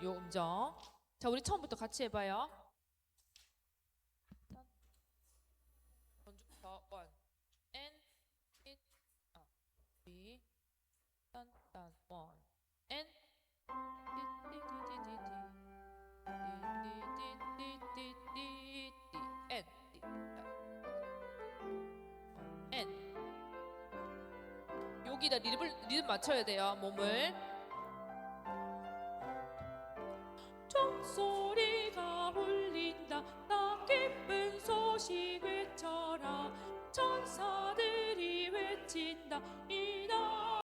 요 음정. 자 우리 처음부터 같이 해봐요. 먼저부터 원 and it three 딴딴 원 and 여기다 리듬 맞춰야 돼요. 몸을. 종소리가 울린다 나 기쁜 소식 외쳐라 천사들이 외친다 이